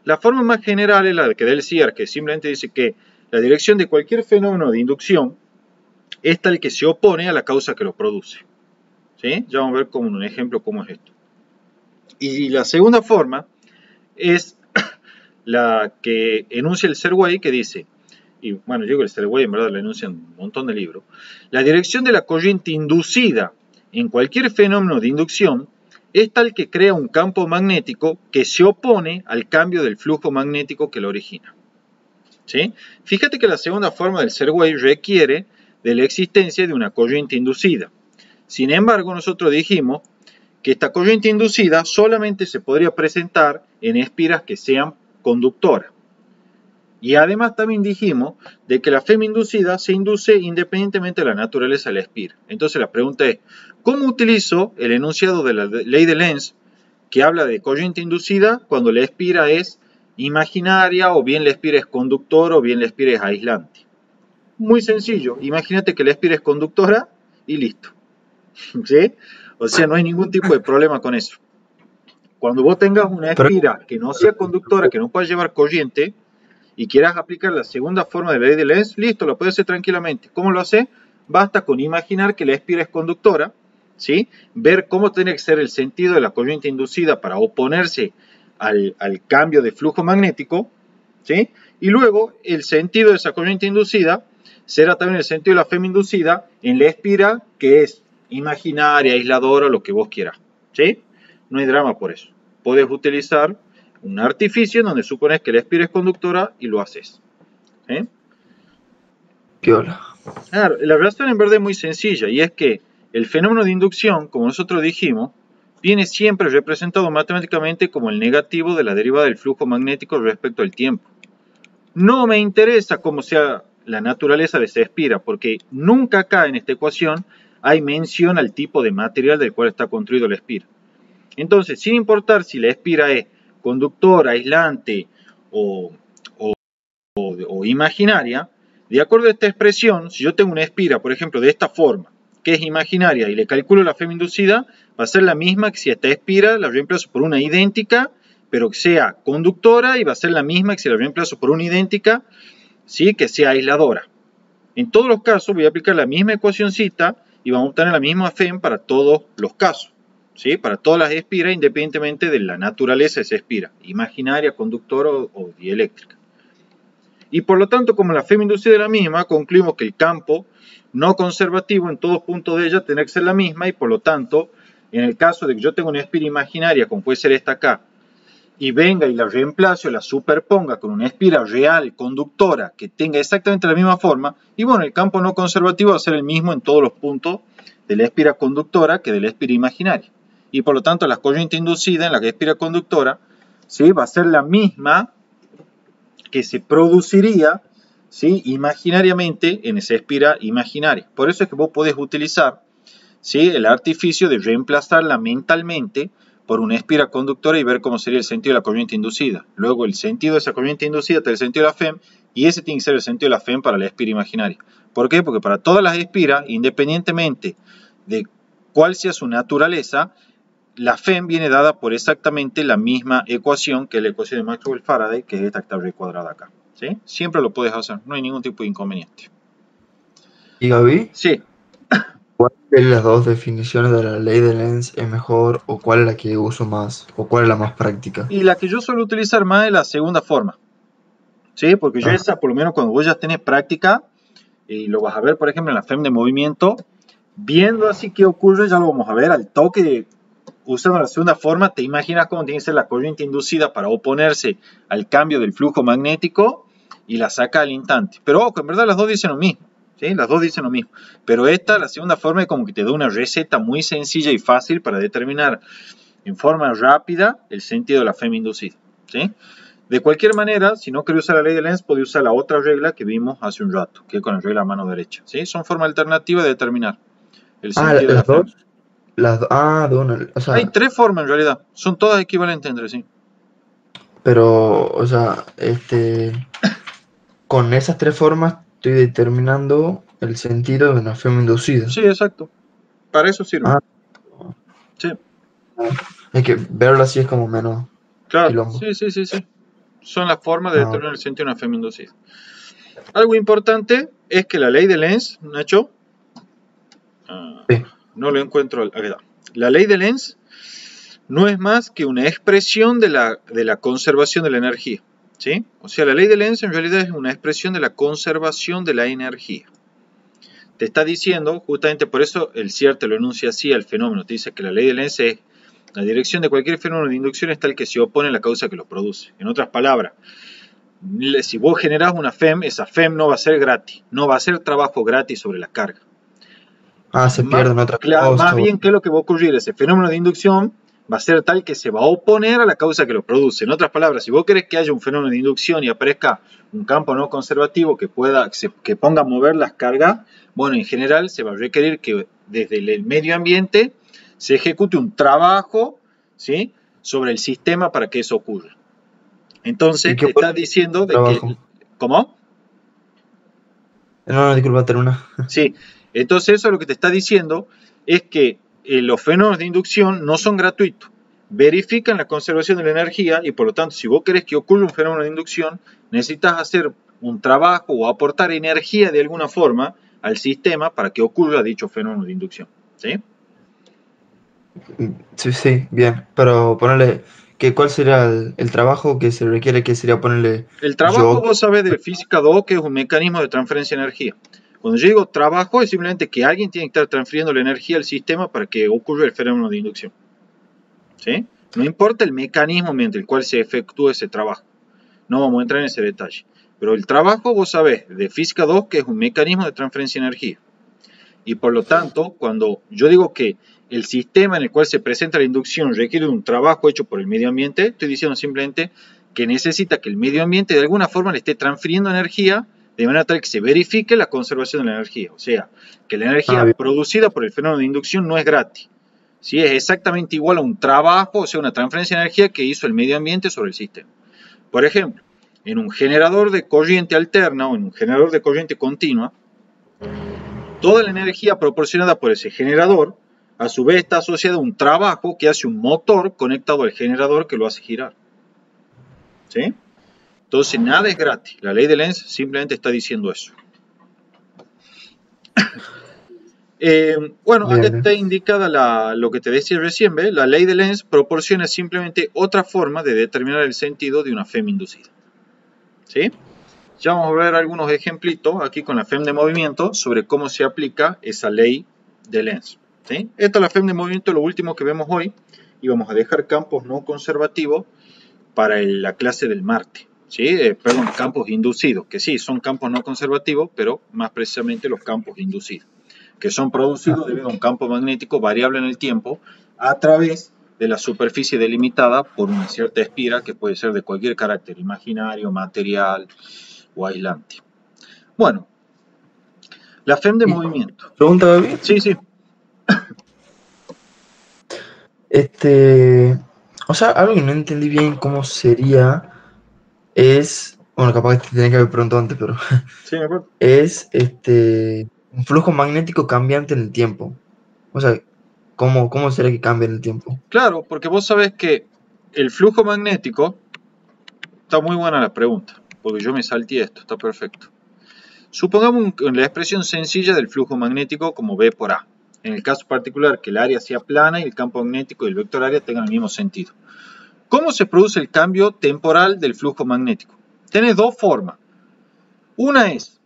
La forma más general es la que del Sears, que simplemente dice que la dirección de cualquier fenómeno de inducción es tal que se opone a la causa que lo produce. ¿Sí? Ya vamos a ver como un ejemplo cómo es esto. Y la segunda forma es la que enuncia el Serway, que dice, y bueno, yo digo el Serway, en verdad la enuncian un montón de libros, la dirección de la corriente inducida en cualquier fenómeno de inducción es tal que crea un campo magnético que se opone al cambio del flujo magnético que lo origina. ¿Sí? Fíjate que la segunda forma del Serway requiere de la existencia de una corriente inducida. Sin embargo, nosotros dijimos que esta corriente inducida solamente se podría presentar en espiras que sean conductoras. Y además también dijimos de que la FEM inducida se induce independientemente de la naturaleza de la espira. Entonces la pregunta es, ¿cómo utilizo el enunciado de la ley de Lenz que habla de corriente inducida cuando la espira es imaginaria o bien la espira es conductora o bien la espira es aislante? Muy sencillo, imagínate que la espira es conductora y listo. ¿Sí? O sea, no hay ningún tipo de problema con eso. Cuando vos tengas una espira que no sea conductora, que no pueda llevar corriente, y quieras aplicar la segunda forma de la ley de Lenz, listo, lo puedes hacer tranquilamente. ¿Cómo lo hace? Basta con imaginar que la espira es conductora, ¿sí? Ver cómo tiene que ser el sentido de la corriente inducida para oponerse al cambio de flujo magnético, ¿sí? Y luego el sentido de esa corriente inducida será también el sentido de la FEM inducida en la espira que es imaginaria, aisladora, lo que vos quieras, ¿sí? No hay drama por eso. Puedes utilizar un artificio en donde supones que la espira es conductora y lo haces. ¿Sí? Piola. Claro, la razón en verdad es muy sencilla y es que el fenómeno de inducción, como nosotros dijimos, viene siempre representado matemáticamente como el negativo de la derivada del flujo magnético respecto al tiempo. No me interesa cómo sea la naturaleza de esa espira, porque nunca acá en esta ecuación hay mención al tipo de material del cual está construido la espira. Entonces, sin importar si la espira es conductora, aislante o imaginaria, de acuerdo a esta expresión, si yo tengo una espira, por ejemplo, de esta forma, que es imaginaria, y le calculo la FEM inducida, va a ser la misma que si esta espira la reemplazo por una idéntica, pero que sea conductora, y va a ser la misma que si la reemplazo por una idéntica, ¿sí? Que sea aisladora. En todos los casos voy a aplicar la misma ecuacioncita y vamos a obtener la misma FEM para todos los casos, ¿sí? Para todas las espiras, independientemente de la naturaleza de esa espira, imaginaria, conductora o dieléctrica. Y por lo tanto, como la FEM inducida es la misma, concluimos que el campo no conservativo en todos puntos de ella tendrá que ser la misma y por lo tanto, en el caso de que yo tenga una espira imaginaria, como puede ser esta acá, y venga y la reemplace o la superponga con una espira real, conductora, que tenga exactamente la misma forma, y bueno, el campo no conservativo va a ser el mismo en todos los puntos de la espira conductora que de la espira imaginaria. Y por lo tanto, la corriente inducida en la espira conductora, ¿sí? Va a ser la misma que se produciría, ¿sí? Imaginariamente en esa espira imaginaria. Por eso es que vos podés utilizar, ¿sí? El artificio de reemplazarla mentalmente por una espira conductora y ver cómo sería el sentido de la corriente inducida. Luego el sentido de esa corriente inducida te da el sentido de la FEM y ese tiene que ser el sentido de la FEM para la espira imaginaria. ¿Por qué? Porque para todas las espiras, independientemente de cuál sea su naturaleza, la FEM viene dada por exactamente la misma ecuación que la ecuación de Maxwell-Faraday, que es esta que está recuadrada acá. ¿Sí? Siempre lo puedes hacer, no hay ningún tipo de inconveniente. ¿Y Gaby? Sí. ¿Cuál de las dos definiciones de la ley de Lenz es mejor o cuál es la que uso más o cuál es la más práctica? Y la que yo suelo utilizar más es la segunda forma. ¿Sí? Porque yo esa, por lo menos cuando vos ya tenés práctica, y lo vas a ver, por ejemplo, en la FEM de movimiento, viendo así qué ocurre, ya lo vamos a ver al toque. Usando la segunda forma, te imaginas cómo tiene que ser la corriente inducida para oponerse al cambio del flujo magnético y la saca al instante. Pero ojo, en verdad las dos dicen lo mismo. ¿Sí? Las dos dicen lo mismo. Pero esta, la segunda forma, es como que te da una receta muy sencilla y fácil para determinar en forma rápida el sentido de la FEM inducida. ¿Sí? De cualquier manera, si no querés usar la ley de Lenz, podés usar la otra regla que vimos hace un rato, que es con la regla a mano derecha. ¿Sí? Son formas alternativas de determinar el sentido de la las FEM. dos. De una, o Hay sea, tres formas en realidad, son todas equivalentes entre sí. pero, o sea, con esas tres formas estoy determinando el sentido de una FEM inducida. Sí, exacto. Para eso sirven. Ah, Sí, es que verlo así es como menos claro. quilombo. Sí. Son las formas de Ah, determinar el sentido de una FEM inducida. Algo importante es que la ley de Lenz, Nacho, sí. no lo encuentro. Aquí está. La ley de Lenz no es más que una expresión de la conservación de la energía. ¿Sí? O sea, la ley de Lenz en realidad es una expresión de la conservación de la energía. Te está diciendo, justamente por eso el CIER te lo enuncia así al fenómeno. Te dice que la ley de Lenz es la dirección de cualquier fenómeno de inducción es tal que se opone a la causa que lo produce. En otras palabras, si vos generás una FEM, esa FEM no va a ser gratis. No va a ser trabajo gratis sobre la carga. Se pierden otras Más cosas. bien, ¿qué es lo que va a ocurrir? Ese fenómeno de inducción va a ser tal que se va a oponer a la causa que lo produce. En otras palabras, si vos querés que haya un fenómeno de inducción y aparezca un campo no conservativo que ponga a mover las cargas, bueno, en general se va a requerir que desde el medio ambiente se ejecute un trabajo, ¿sí?, sobre el sistema para que eso ocurra. Entonces, te está diciendo de que... ¿Cómo? No, disculpa, termina. Sí, entonces eso lo que te está diciendo es que los fenómenos de inducción no son gratuitos. Verifican la conservación de la energía y por lo tanto, si vos querés que ocurra un fenómeno de inducción, necesitas hacer un trabajo o aportar energía de alguna forma al sistema para que ocurra dicho fenómeno de inducción. ¿Sí? Sí, bien. Pero ponerle, ¿cuál sería el trabajo que se requiere? Que sería ponerle El trabajo, yo. vos sabés de física 2, que es un mecanismo de transferencia de energía. Cuando yo digo trabajo, es simplemente que alguien tiene que estar transfiriendo la energía al sistema para que ocurra el fenómeno de inducción. ¿Sí? No importa el mecanismo mediante el cual se efectúa ese trabajo. No vamos a entrar en ese detalle. Pero el trabajo, vos sabés, de física 2, que es un mecanismo de transferencia de energía. Y por lo tanto, cuando yo digo que el sistema en el cual se presenta la inducción requiere de un trabajo hecho por el medio ambiente, estoy diciendo simplemente que necesita que el medio ambiente de alguna forma le esté transfiriendo energía de manera tal que se verifique la conservación de la energía. O sea, que la energía producida por el fenómeno de inducción no es gratis. ¿Sí? Es exactamente igual a un trabajo, o sea, una transferencia de energía que hizo el medio ambiente sobre el sistema. Por ejemplo, en un generador de corriente alterna o en un generador de corriente continua, toda la energía proporcionada por ese generador, a su vez está asociada a un trabajo que hace un motor conectado al generador que lo hace girar. ¿Sí? Entonces, nada es gratis. La ley de Lenz simplemente está diciendo eso. Bueno, acá está indicada lo que te decía recién, ¿ves? La ley de Lenz proporciona simplemente otra forma de determinar el sentido de una FEM inducida. ¿Sí? Ya vamos a ver algunos ejemplitos aquí con la FEM de movimiento sobre cómo se aplica esa ley de Lenz. ¿Sí? Esta es la FEM de movimiento, lo último que vemos hoy, y vamos a dejar campos no conservativos para la clase del martes. ¿Sí? Perdón, campos inducidos, que sí, son campos no conservativos, pero más precisamente los campos inducidos, que son producidos debido a un campo magnético variable en el tiempo a través de la superficie delimitada por una cierta espira que puede ser de cualquier carácter, imaginario, material o aislante. Bueno, la FEM de movimiento. ¿Pregunta, Gaby? Sí, sí. O sea, algo que no entendí bien cómo sería es, bueno, capaz que te tenía que haber preguntado antes, pero Sí, me acuerdo. es un flujo magnético cambiante en el tiempo. O sea, ¿cómo será que cambia en el tiempo? Claro, porque vos sabés que el flujo magnético, está muy buena la pregunta, porque yo me salté esto, está perfecto. Supongamos la expresión sencilla del flujo magnético como B por A. En el caso particular que el área sea plana y el campo magnético y el vector área tengan el mismo sentido. ¿Cómo se produce el cambio temporal del flujo magnético? Tiene dos formas. Una es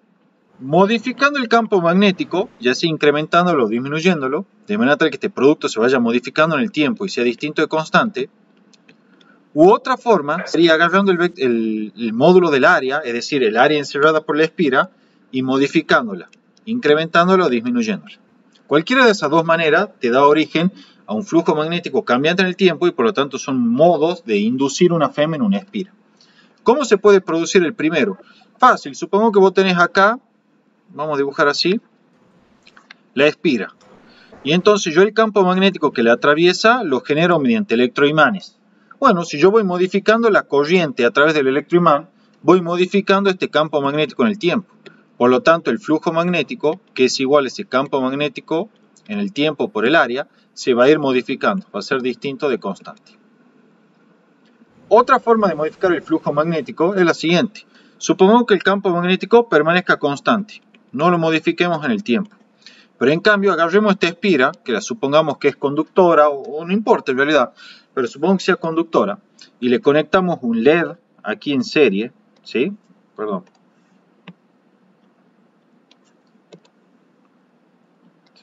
modificando el campo magnético, ya sea incrementándolo o disminuyéndolo, de manera tal que este producto se vaya modificando en el tiempo y sea distinto de constante. U otra forma sería agarrando el módulo del área, es decir, el área encerrada por la espira, y modificándola, incrementándola o disminuyéndola. Cualquiera de esas dos maneras te da origen a un flujo magnético cambiante en el tiempo y por lo tanto son modos de inducir una FEM en una espira. ¿Cómo se puede producir el primero? Fácil, supongo que vos tenés acá, vamos a dibujar así, la espira. Y entonces yo el campo magnético que la atraviesa lo genero mediante electroimanes. Bueno, si yo voy modificando la corriente a través del electroimán, voy modificando este campo magnético en el tiempo. Por lo tanto, el flujo magnético, que es igual a ese campo magnético en el tiempo por el área, se va a ir modificando, va a ser distinto de constante. Otra forma de modificar el flujo magnético es la siguiente. Supongamos que el campo magnético permanezca constante, no lo modifiquemos en el tiempo. Pero en cambio, agarremos esta espira, que la supongamos que es conductora, o no importa en realidad, pero supongamos que sea conductora, y le conectamos un LED aquí en serie, ¿sí? Perdón.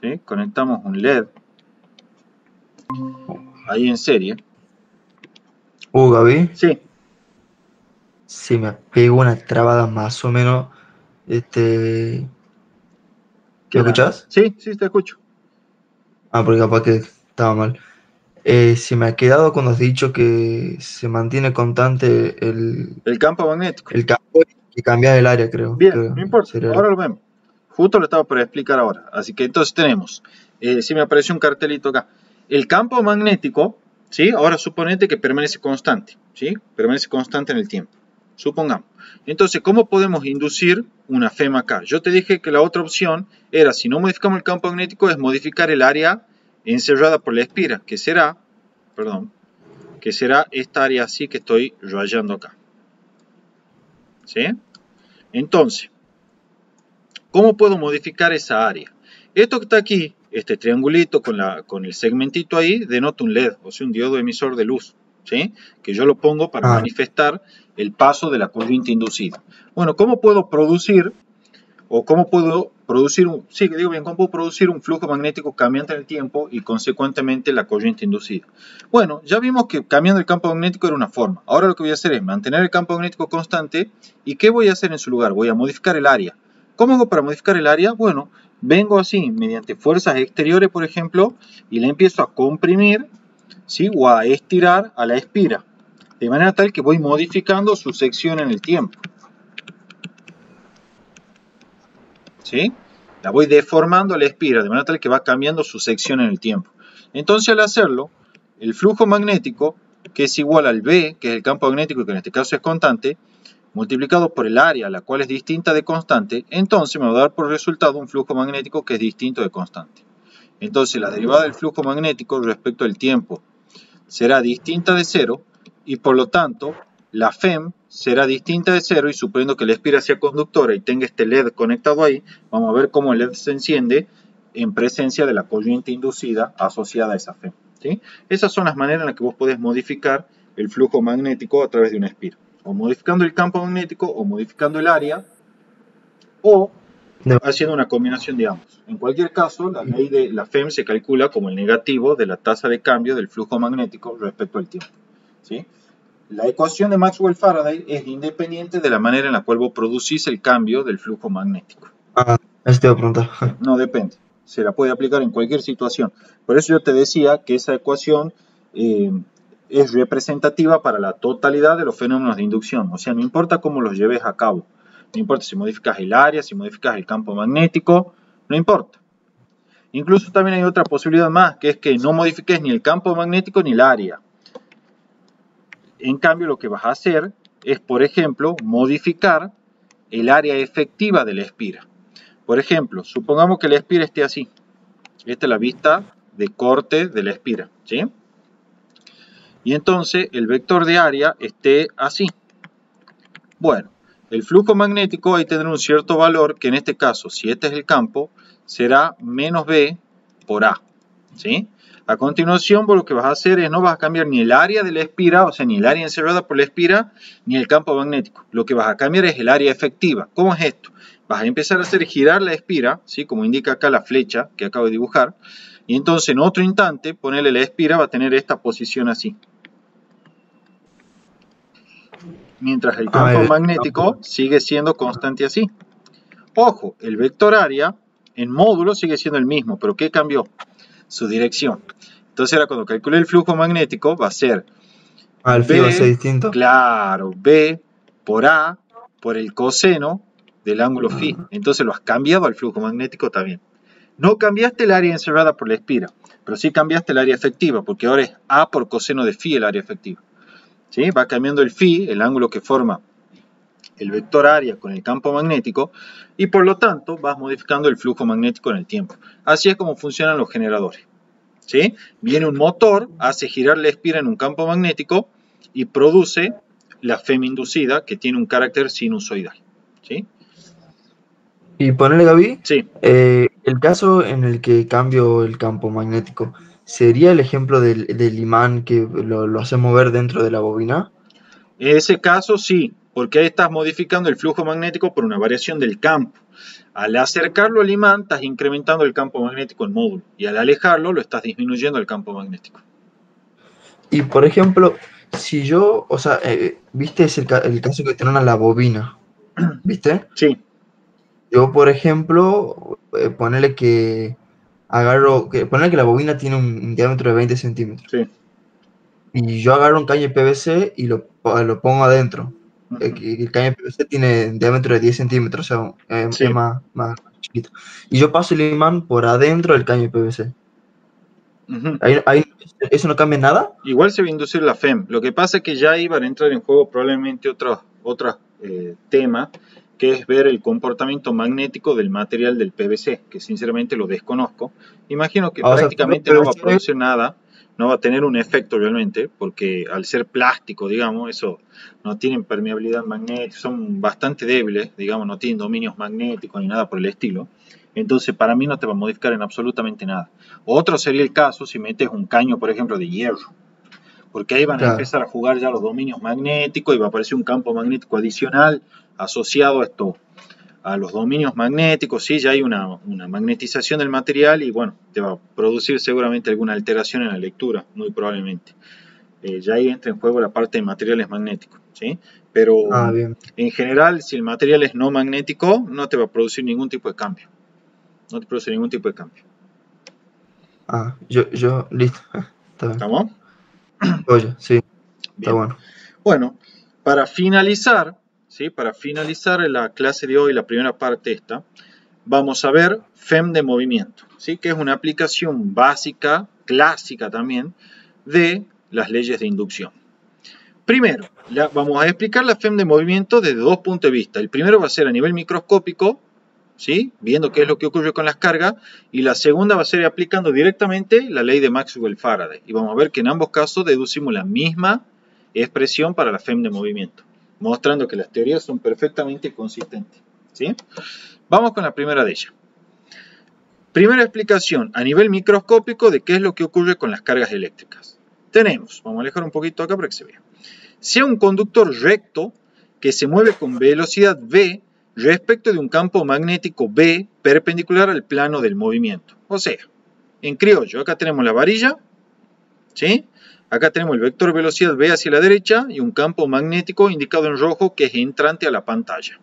¿Sí? Conectamos un LED ahí en serie. Gaby, Sí. si me pego una trabada más o menos, ¿me escuchás? Sí, sí, te escucho. Porque capaz que estaba mal. Si me ha quedado cuando has dicho que se mantiene constante El campo magnético. el campo y cambia el área, creo. Bien, no importa, ahora lo vemos. Justo lo estaba por explicar ahora. Así que entonces tenemos, si me apareció un cartelito acá, el campo magnético, ¿sí? Ahora suponete que permanece constante, ¿sí? Permanece constante en el tiempo. Supongamos. Entonces, ¿cómo podemos inducir una FEM acá? Yo te dije que la otra opción era, si no modificamos el campo magnético, es modificar el área encerrada por la espira, que será esta área así que estoy rayando acá. ¿Sí? Entonces, ¿cómo puedo modificar esa área? Esto que está aquí, este triangulito con el segmentito ahí, denota un LED, o sea, un diodo emisor de luz, ¿sí? Que yo lo pongo para manifestar el paso de la corriente inducida. Bueno, ¿cómo puedo producir o cómo puedo ¿cómo puedo producir un flujo magnético cambiante en el tiempo y consecuentemente la corriente inducida? Bueno, ya vimos que cambiando el campo magnético era una forma. Ahora lo que voy a hacer es mantener el campo magnético constante. ¿Y qué voy a hacer en su lugar? Voy a modificar el área. ¿Cómo hago para modificar el área? Bueno, vengo así, mediante fuerzas exteriores, por ejemplo, y le empiezo a comprimir, ¿sí? O a estirar a la espira. De manera tal que voy modificando su sección en el tiempo. ¿Sí? La voy deformando a la espira, de manera tal que va cambiando su sección en el tiempo. Entonces, al hacerlo, el flujo magnético, que es igual al B, que es el campo magnético, que en este caso es constante, multiplicado por el área, la cual es distinta de constante, entonces me va a dar por resultado un flujo magnético que es distinto de constante. Entonces, la derivada del flujo magnético respecto al tiempo será distinta de cero, y por lo tanto, la FEM será distinta de cero, y suponiendo que la espira sea conductora y tenga este LED conectado ahí, vamos a ver cómo el LED se enciende en presencia de la corriente inducida asociada a esa FEM. ¿Sí? Esas son las maneras en las que vos podés modificar el flujo magnético a través de una espira. O modificando el campo magnético, o modificando el área, o haciendo una combinación de ambos. En cualquier caso, la ley de la FEM se calcula como el negativo de la tasa de cambio del flujo magnético respecto al tiempo. ¿Sí? La ecuación de Maxwell-Faraday es independiente de la manera en la cual vos producís el cambio del flujo magnético. Eso te iba a preguntar. No depende. Se la puede aplicar en cualquier situación. Por eso yo te decía que esa ecuación es representativa para la totalidad de los fenómenos de inducción. O sea, no importa cómo los lleves a cabo. No importa si modificas el área, si modificas el campo magnético, no importa. Incluso también hay otra posibilidad más, que es que no modifiques ni el campo magnético ni el área. En cambio, lo que vas a hacer es, por ejemplo, modificar el área efectiva de la espira. Por ejemplo, supongamos que la espira esté así. Esta es la vista de corte de la espira, ¿sí? Y entonces el vector de área esté así. Bueno, el flujo magnético ahí tendrá un cierto valor que en este caso, si este es el campo, será menos B por A, ¿sí? A continuación, vos lo que vas a hacer es no vas a cambiar ni el área de la espira, o sea, ni el área encerrada por la espira, ni el campo magnético. Lo que vas a cambiar es el área efectiva. ¿Cómo es esto? Vas a empezar a hacer girar la espira, ¿sí? Como indica acá la flecha que acabo de dibujar, y entonces en otro instante, ponerle la espira va a tener esta posición así. Mientras el campo magnético sigue siendo constante así. Ojo, el vector área en módulo sigue siendo el mismo, pero ¿qué cambió? Su dirección. Entonces ahora cuando calcule el flujo magnético va a ser el phi va a ser distinto. Claro, B por A por el coseno del ángulo phi. Entonces lo has cambiado al flujo magnético también. No cambiaste el área encerrada por la espira, pero sí cambiaste el área efectiva, porque ahora es A por coseno de phi el área efectiva. ¿Sí? Va cambiando el phi, el ángulo que forma el vector área con el campo magnético, y por lo tanto vas modificando el flujo magnético en el tiempo. Así es como funcionan los generadores. ¿Sí? Viene un motor, hace girar la espira en un campo magnético y produce la FEM inducida, que tiene un carácter sinusoidal. ¿Sí? Y ponele, Gaby, Sí. El caso en el que cambio el campo magnético, ¿sería el ejemplo del imán que lo hace mover dentro de la bobina? En ese caso sí, porque ahí estás modificando el flujo magnético por una variación del campo. Al acercarlo al imán, estás incrementando el campo magnético en módulo, y al alejarlo, lo estás disminuyendo el campo magnético. Y por ejemplo, si yo, o sea, ¿viste? Es el caso que tienen a la bobina, ¿viste? Sí. Yo, por ejemplo, ponele que ponele que la bobina tiene un diámetro de 20 centímetros. Sí. Y yo agarro un caño de PVC y lo pongo adentro. El caño de PVC tiene un diámetro de 10 centímetros, o sea, Sí. es más chiquito. Y yo paso el imán por adentro del caño de PVC. ¿Eso no cambia nada? Igual se va a inducir la FEM. Lo que pasa es que ya iban a entrar en juego probablemente otros temas, que es ver el comportamiento magnético del material del PVC, que sinceramente lo desconozco. Imagino que prácticamente no va a producir nada, no va a tener un efecto realmente, porque al ser plástico, digamos, eso no tienen permeabilidad magnética, son bastante débiles, digamos, no tienen dominios magnéticos ni nada por el estilo. Entonces para mí no te va a modificar en absolutamente nada. Otro sería el caso si metes un caño, por ejemplo, de hierro, porque ahí van a empezar a jugar ya los dominios magnéticos y va a aparecer un campo magnético adicional asociado a los dominios magnéticos, ¿sí? Ya hay una magnetización del material y bueno, te va a producir seguramente alguna alteración en la lectura, muy probablemente. Ya ahí entra en juego la parte de materiales magnéticos, ¿sí? Pero Bien. en general, si el material es no magnético, no te va a producir ningún tipo de cambio. No te produce ningún tipo de cambio. Listo. Está bien. ¿Estamos? Oye, sí, está Bien. bueno. Bueno, para finalizar, ¿sí? Para finalizar la clase de hoy, la primera parte esta, vamos a ver FEM de movimiento, ¿sí? Que es una aplicación básica, clásica también, de las leyes de inducción. Primero, vamos a explicar la FEM de movimiento desde dos puntos de vista. El primero va a ser a nivel microscópico, ¿sí? Viendo qué es lo que ocurre con las cargas, y la segunda va a ser aplicando directamente la ley de Maxwell-Faraday. Y vamos a ver que en ambos casos deducimos la misma expresión para la FEM de movimiento, mostrando que las teorías son perfectamente consistentes, ¿sí? Vamos con la primera de ellas. Primera explicación a nivel microscópico de qué es lo que ocurre con las cargas eléctricas. Tenemos, vamos a alejar un poquito acá para que se vea. Sea un conductor recto que se mueve con velocidad v respecto de un campo magnético B perpendicular al plano del movimiento. O sea, en criollo, acá tenemos la varilla, ¿sí? Acá tenemos el vector velocidad V hacia la derecha y un campo magnético indicado en rojo que es entrante a la pantalla.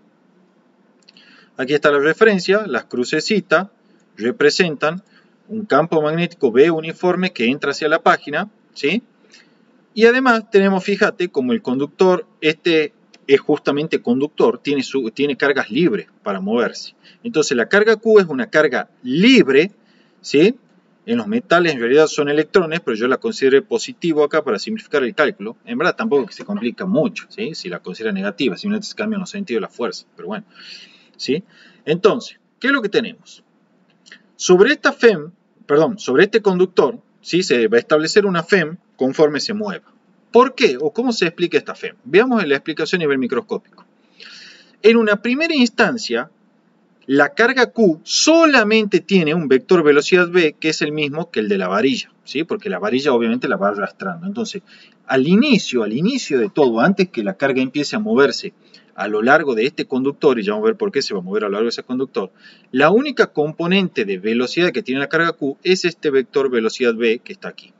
Aquí está la referencia, las crucecitas representan un campo magnético B uniforme que entra hacia la página, ¿sí? Y además tenemos, fíjate, como el conductor, este es justamente conductor, tiene cargas libres para moverse. Entonces la carga Q es una carga libre, ¿sí? En los metales en realidad son electrones, pero yo la consideré positivo acá para simplificar el cálculo. En verdad tampoco que se complica mucho, ¿sí? Si la considera negativa, simplemente se cambian los sentidos de la fuerza, pero bueno, ¿sí? Entonces, ¿qué es lo que tenemos? Sobre este conductor, ¿sí? Se va a establecer una FEM conforme se mueva. ¿Por qué? ¿O cómo se explica esta FEM? Veamos la explicación a nivel microscópico. En una primera instancia, la carga Q solamente tiene un vector velocidad V que es el mismo que el de la varilla, ¿sí? Porque la varilla obviamente la va arrastrando. Entonces, al inicio de todo, antes que la carga empiece a moverse a lo largo de este conductor, y ya vamos a ver por qué se va a mover a lo largo de ese conductor, la única componente de velocidad que tiene la carga Q es este vector velocidad V que está aquí.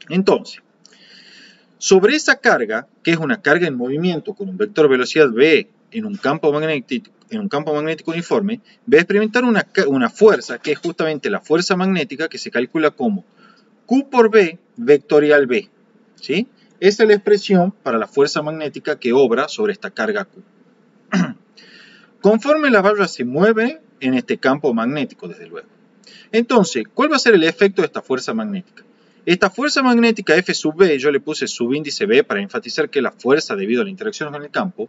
Entonces, sobre esa carga, que es una carga en movimiento con un vector velocidad V en un campo magnético uniforme, va a experimentar una fuerza que es justamente la fuerza magnética que se calcula como Q por V vectorial V, ¿sí? Esa es la expresión para la fuerza magnética que obra sobre esta carga Q. Conforme la barra se mueve en este campo magnético, desde luego. Entonces, ¿cuál va a ser el efecto de esta fuerza magnética? Esta fuerza magnética F sub B, yo le puse subíndice B para enfatizar que la fuerza debido a la interacción con el campo,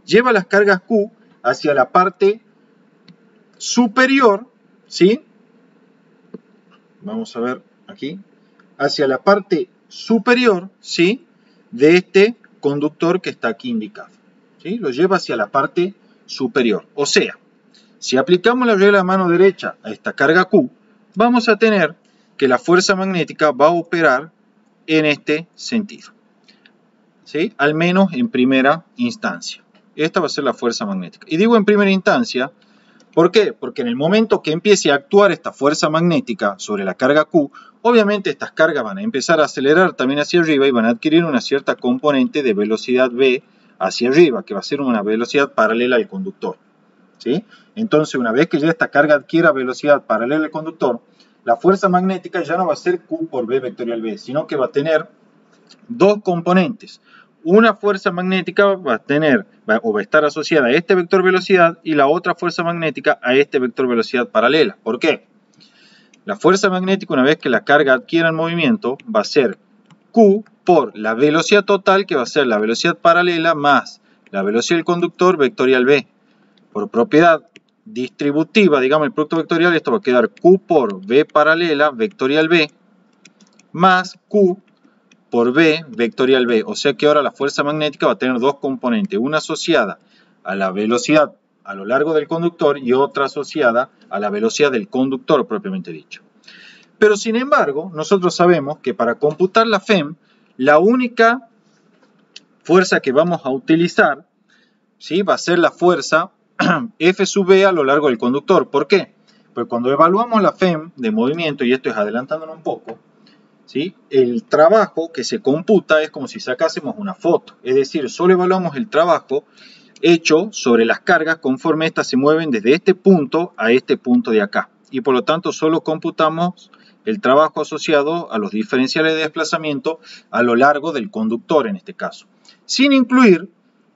lleva las cargas Q hacia la parte superior, ¿sí? Vamos a ver aquí, hacia la parte superior, ¿sí? De este conductor que está aquí indicado, ¿sí? Lo lleva hacia la parte superior. O sea, si aplicamos la regla de mano derecha a esta carga Q, vamos a tener que la fuerza magnética va a operar en este sentido, ¿sí? Al menos en primera instancia. Esta va a ser la fuerza magnética. Y digo en primera instancia, ¿por qué? Porque en el momento que empiece a actuar esta fuerza magnética sobre la carga Q, obviamente estas cargas van a empezar a acelerar también hacia arriba y van a adquirir una cierta componente de velocidad V hacia arriba, que va a ser una velocidad paralela al conductor, ¿sí? Entonces, una vez que ya esta carga adquiera velocidad paralela al conductor, la fuerza magnética ya no va a ser Q por V vectorial V, sino que va a tener dos componentes. Una fuerza magnética va a estar asociada a este vector velocidad y la otra fuerza magnética a este vector velocidad paralela. ¿Por qué? La fuerza magnética, una vez que la carga adquiera el movimiento, va a ser Q por la velocidad total, que va a ser la velocidad paralela más la velocidad del conductor vectorial V. Por propiedad distributiva, digamos el producto vectorial, esto va a quedar Q por V paralela vectorial V más Q por V vectorial V. O sea que ahora la fuerza magnética va a tener dos componentes, una asociada a la velocidad a lo largo del conductor y otra asociada a la velocidad del conductor propiamente dicho. Pero sin embargo, nosotros sabemos que para computar la FEM, la única fuerza que vamos a utilizar, ¿sí? Va a ser la fuerza F sub B a lo largo del conductor. ¿Por qué? Porque cuando evaluamos la FEM de movimiento, y esto es adelantándolo un poco, ¿sí? El trabajo que se computa es como si sacásemos una foto. Es decir, solo evaluamos el trabajo hecho sobre las cargas conforme éstas se mueven desde este punto a este punto de acá. Y por lo tanto solo computamos el trabajo asociado a los diferenciales de desplazamiento a lo largo del conductor en este caso, sin incluir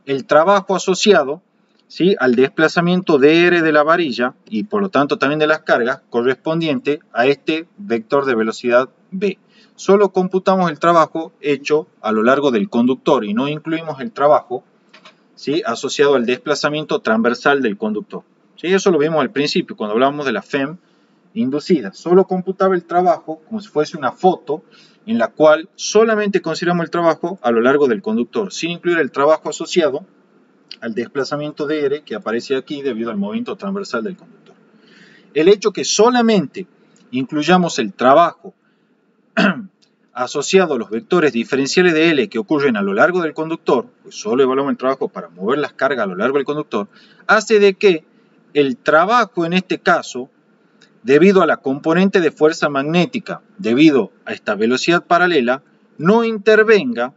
el trabajo asociado, ¿sí?, al desplazamiento dr de la varilla y por lo tanto también de las cargas correspondiente a este vector de velocidad b. Solo computamos el trabajo hecho a lo largo del conductor y no incluimos el trabajo, ¿sí?, asociado al desplazamiento transversal del conductor. ¿Sí? Eso lo vimos al principio cuando hablábamos de la FEM inducida. Solo computaba el trabajo como si fuese una foto en la cual solamente consideramos el trabajo a lo largo del conductor, sin incluir el trabajo asociado al desplazamiento dr que aparece aquí debido al movimiento transversal del conductor. El hecho que solamente incluyamos el trabajo asociado a los vectores diferenciales de L que ocurren a lo largo del conductor, pues solo evaluamos el trabajo para mover las cargas a lo largo del conductor, hace de que el trabajo en este caso, debido a la componente de fuerza magnética, debido a esta velocidad paralela, no intervenga,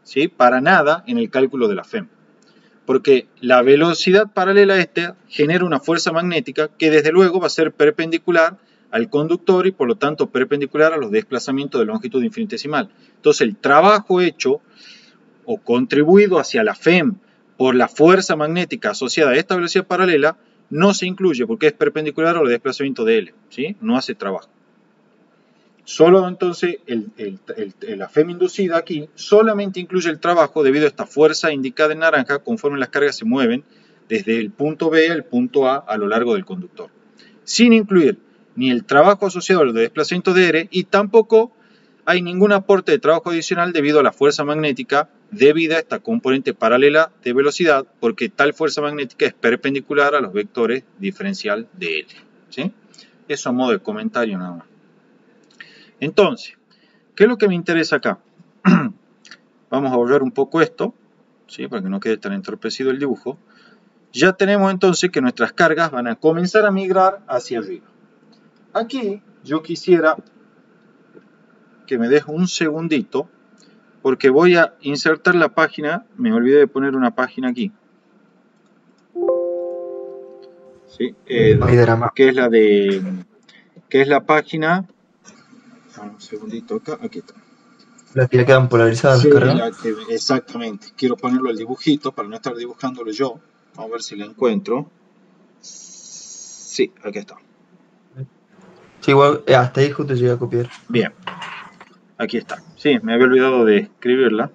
¿sí?, para nada en el cálculo de la FEM. Porque la velocidad paralela a esta genera una fuerza magnética que desde luego va a ser perpendicular al conductor y por lo tanto perpendicular a los desplazamientos de longitud infinitesimal. Entonces el trabajo hecho o contribuido hacia la FEM por la fuerza magnética asociada a esta velocidad paralela no se incluye porque es perpendicular a los desplazamientos de L, ¿sí? No hace trabajo. Solo entonces la FEM inducida aquí solamente incluye el trabajo debido a esta fuerza indicada en naranja conforme las cargas se mueven desde el punto B al punto A lo largo del conductor, sin incluir ni el trabajo asociado a los desplazamientos de R y tampoco hay ningún aporte de trabajo adicional debido a la fuerza magnética debida a esta componente paralela de velocidad porque tal fuerza magnética es perpendicular a los vectores diferencial de L, ¿sí? Eso a modo de comentario nada más. Entonces, ¿qué es lo que me interesa acá? Vamos a borrar un poco esto, ¿sí?, para que no quede tan entorpecido el dibujo. Ya tenemos entonces que nuestras cargas van a comenzar a migrar hacia arriba. Aquí yo quisiera que me deje un segundito porque voy a insertar la página. Me olvidé de poner una página aquí, ¿sí? Que es la página. Un segundito acá, aquí está. Las que ya quedan polarizadas, Sí, las cargas. exactamente. Quiero ponerlo al dibujito para no estar dibujándolo yo. Vamos a ver si lo encuentro. Sí, aquí está. Sí, igual, hasta ahí justo llegué a copiar. Bien, aquí está. Sí, me había olvidado de escribirla,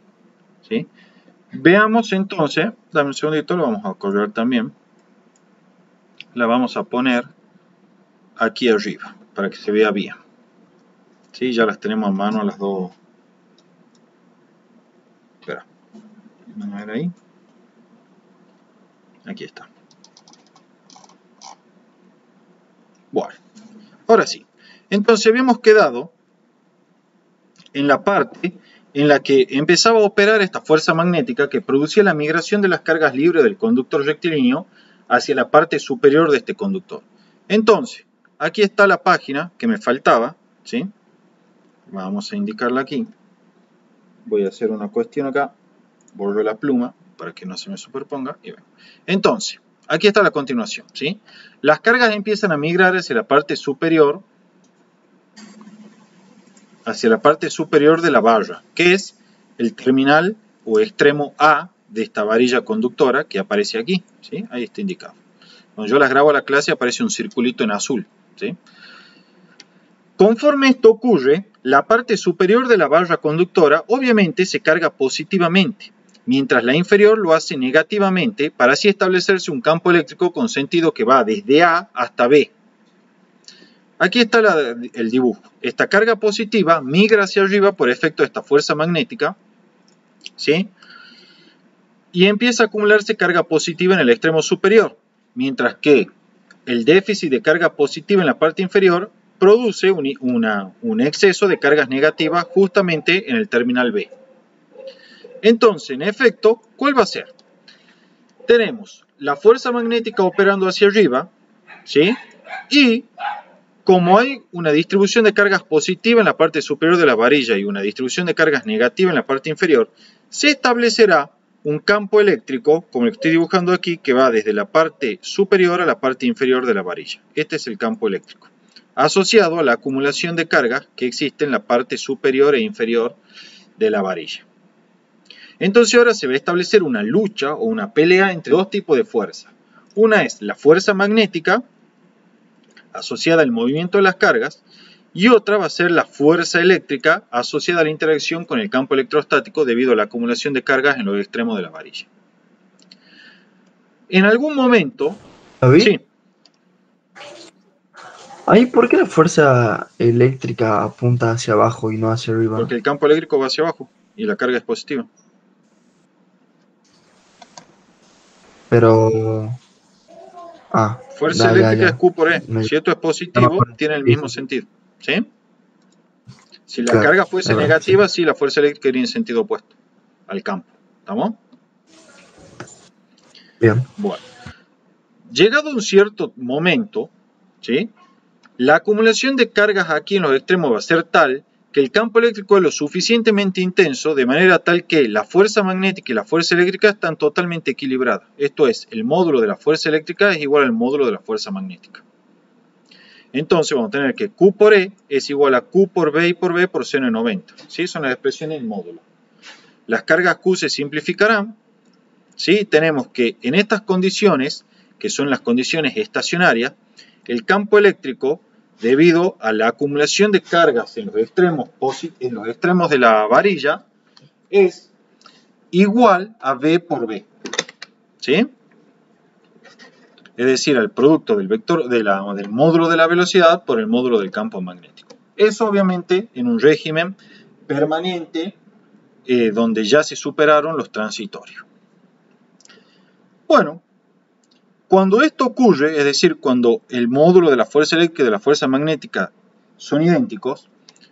¿sí? Veamos entonces, dame un segundito, lo vamos a correr también. La vamos a poner aquí arriba para que se vea bien. Sí, ya las tenemos a mano las dos. Espera, vamos a ver ahí. Aquí está. Bueno, ahora sí. Entonces habíamos quedado en la parte en la que empezaba a operar esta fuerza magnética que producía la migración de las cargas libres del conductor rectilíneo hacia la parte superior de este conductor. Entonces, aquí está la página que me faltaba, ¿sí? Vamos a indicarla aquí. Voy a hacer una cuestión acá. Borro la pluma para que no se me superponga. Y bueno. Entonces, aquí está la continuación, ¿sí? Las cargas empiezan a migrar hacia la parte superior de la barra, que es el terminal o extremo A de esta varilla conductora que aparece aquí, ¿sí? Ahí está indicado. Cuando yo las grabo a la clase aparece un circulito en azul, ¿sí? Conforme esto ocurre, la parte superior de la barra conductora obviamente se carga positivamente, mientras la inferior lo hace negativamente para así establecerse un campo eléctrico con sentido que va desde A hasta B. Aquí está el dibujo. Esta carga positiva migra hacia arriba por efecto de esta fuerza magnética, ¿sí? Y empieza a acumularse carga positiva en el extremo superior, mientras que el déficit de carga positiva en la parte inferior produce un exceso de cargas negativas justamente en el terminal B. Entonces, en efecto, ¿cuál va a ser? tenemos la fuerza magnética operando hacia arriba, ¿sí? Y como hay una distribución de cargas positiva en la parte superior de la varilla y una distribución de cargas negativa en la parte inferior, se establecerá un campo eléctrico, como el que estoy dibujando aquí, que va desde la parte superior a la parte inferior de la varilla. Este es el campo eléctrico, asociado a la acumulación de cargas que existe en la parte superior e inferior de la varilla. Entonces ahora se va a establecer una lucha o una pelea entre dos tipos de fuerza. Una es la fuerza magnética, asociada al movimiento de las cargas, y otra va a ser la fuerza eléctrica asociada a la interacción con el campo electrostático debido a la acumulación de cargas en los extremos de la varilla. En algún momento... ¿David? Sí. Ahí, ¿por qué la fuerza eléctrica apunta hacia abajo y no hacia arriba? Porque el campo eléctrico va hacia abajo y la carga es positiva. Pero... Fuerza eléctrica es Q por E. Si esto es positivo, tiene el mismo sentido. ¿Sí? Si la carga fuese negativa, sí, la fuerza eléctrica iría en sentido opuesto al campo. ¿Estamos? Bien. Bueno. Llegado un cierto momento, ¿sí? La acumulación de cargas aquí en los extremos va a ser tal que el campo eléctrico es lo suficientemente intenso de manera tal que la fuerza magnética y la fuerza eléctrica están totalmente equilibradas. Esto es, el módulo de la fuerza eléctrica es igual al módulo de la fuerza magnética. Entonces vamos a tener que Q por E es igual a Q por B y por B por seno de 90. ¿Sí? Son las expresiones en módulo. Las cargas Q se simplificarán. ¿Sí? Tenemos que en estas condiciones, que son las condiciones estacionarias, el campo eléctrico, debido a la acumulación de cargas en los extremos de la varilla, es igual a V por B. ¿Sí? Es decir, al producto del vector del módulo de la velocidad por el módulo del campo magnético. Eso obviamente en un régimen permanente donde ya se superaron los transitorios. Bueno, cuando esto ocurre, es decir, cuando el módulo de la fuerza eléctrica y de la fuerza magnética son idénticos,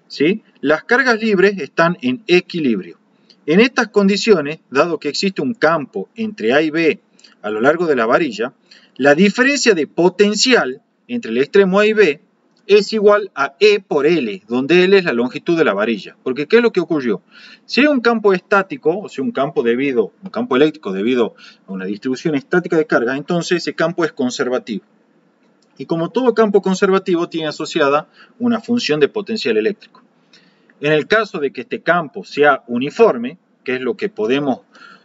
¿sí? Las cargas libres están en equilibrio. En estas condiciones, dado que existe un campo entre A y B a lo largo de la varilla, la diferencia de potencial entre el extremo A y B es igual a E por L, donde L es la longitud de la varilla. Porque ¿qué es lo que ocurrió? Si hay un campo estático, o sea, un campo eléctrico debido a una distribución estática de carga, entonces ese campo es conservativo. Y como todo campo conservativo tiene asociada una función de potencial eléctrico. En el caso de que este campo sea uniforme, que es lo que podemos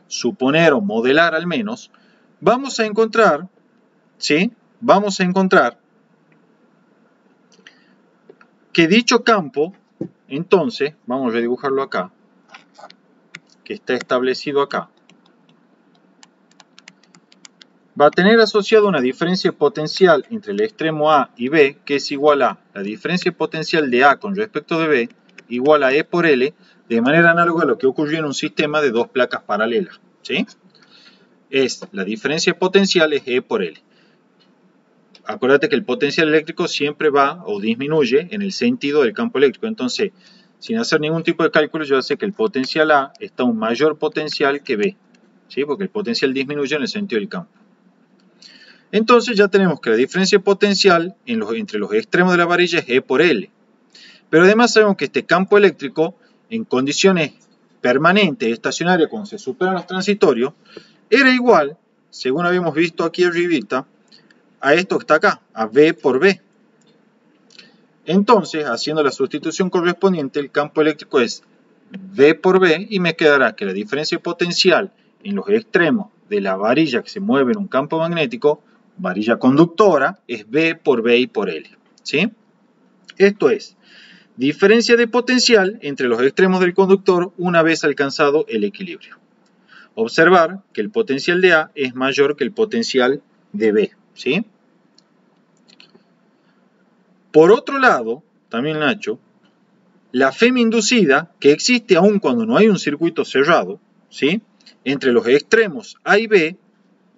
suponer o modelar al menos, vamos a encontrar, ¿sí? Vamos a encontrar que dicho campo, entonces, vamos a redibujarlo acá, que está establecido acá, va a tener asociado una diferencia potencial entre el extremo A y B, que es igual a la diferencia potencial de A con respecto de B, igual a E por L, de manera análoga a lo que ocurrió en un sistema de dos placas paralelas. ¿Sí? La diferencia potencial es E por L. Acuérdate que el potencial eléctrico siempre va o disminuye en el sentido del campo eléctrico. Entonces, sin hacer ningún tipo de cálculo, yo sé que el potencial A está a un mayor potencial que B. ¿Sí? Porque el potencial disminuye en el sentido del campo. Entonces ya tenemos que la diferencia potencial entre los extremos de la varilla es E por L. Pero además sabemos que este campo eléctrico, en condiciones permanentes, estacionarias, cuando se superan los transitorios, era igual, según habíamos visto aquí arribita, a esto que está acá, a V por B. Entonces, haciendo la sustitución correspondiente, el campo eléctrico es V por B y me quedará que la diferencia potencial en los extremos de la varilla que se mueve en un campo magnético, varilla conductora, es V por B y por L. ¿Sí? Esto es diferencia de potencial entre los extremos del conductor una vez alcanzado el equilibrio. Observar que el potencial de A es mayor que el potencial de B. ¿Sí? Por otro lado, también Nacho, la FEM inducida, que existe aún cuando no hay un circuito cerrado, ¿sí? Entre los extremos A y B,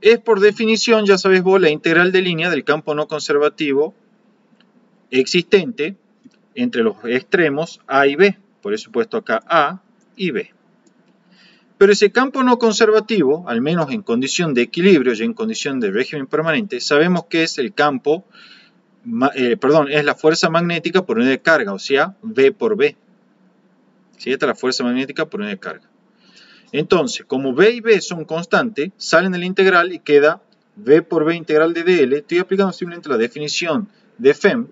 es por definición, ya sabes vos, la integral de línea del campo no conservativo existente entre los extremos A y B. Por eso he puesto acá A y B. Pero ese campo no conservativo, al menos en condición de equilibrio y en condición de régimen permanente, sabemos que es el campo, es la fuerza magnética por unidad de carga, o sea, V por B. ¿Sí? Esta es la fuerza magnética por unidad de carga. Entonces, como V y B son constantes, salen del integral y queda V por B integral de dl. Estoy aplicando simplemente la definición de FEM.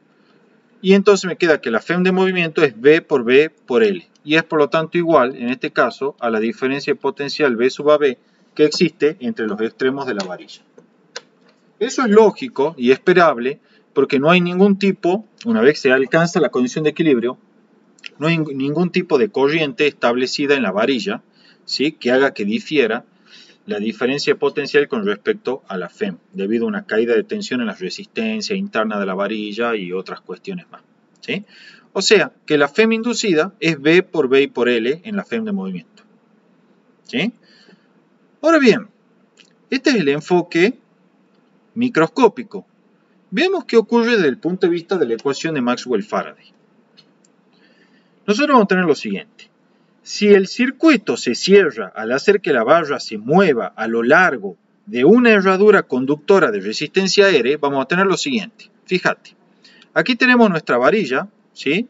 Y entonces me queda que la FEM de movimiento es V por B por L. Y es por lo tanto igual, en este caso, a la diferencia de potencial V sub AB que existe entre los extremos de la varilla. Eso es lógico y esperable porque no hay ningún tipo, una vez que se alcanza la condición de equilibrio, no hay ningún tipo de corriente establecida en la varilla, ¿sí?, que haga que difiera la diferencia potencial con respecto a la FEM, debido a una caída de tensión en la resistencia interna de la varilla y otras cuestiones más, ¿sí? O sea, que la FEM inducida es V por B y por L en la FEM de movimiento, ¿sí? Ahora bien, este es el enfoque microscópico. Veamos qué ocurre desde el punto de vista de la ecuación de Maxwell-Faraday. Nosotros vamos a tener lo siguiente. Si el circuito se cierra al hacer que la barra se mueva a lo largo de una herradura conductora de resistencia R, vamos a tener lo siguiente. Fíjate, aquí tenemos nuestra varilla, ¿sí?,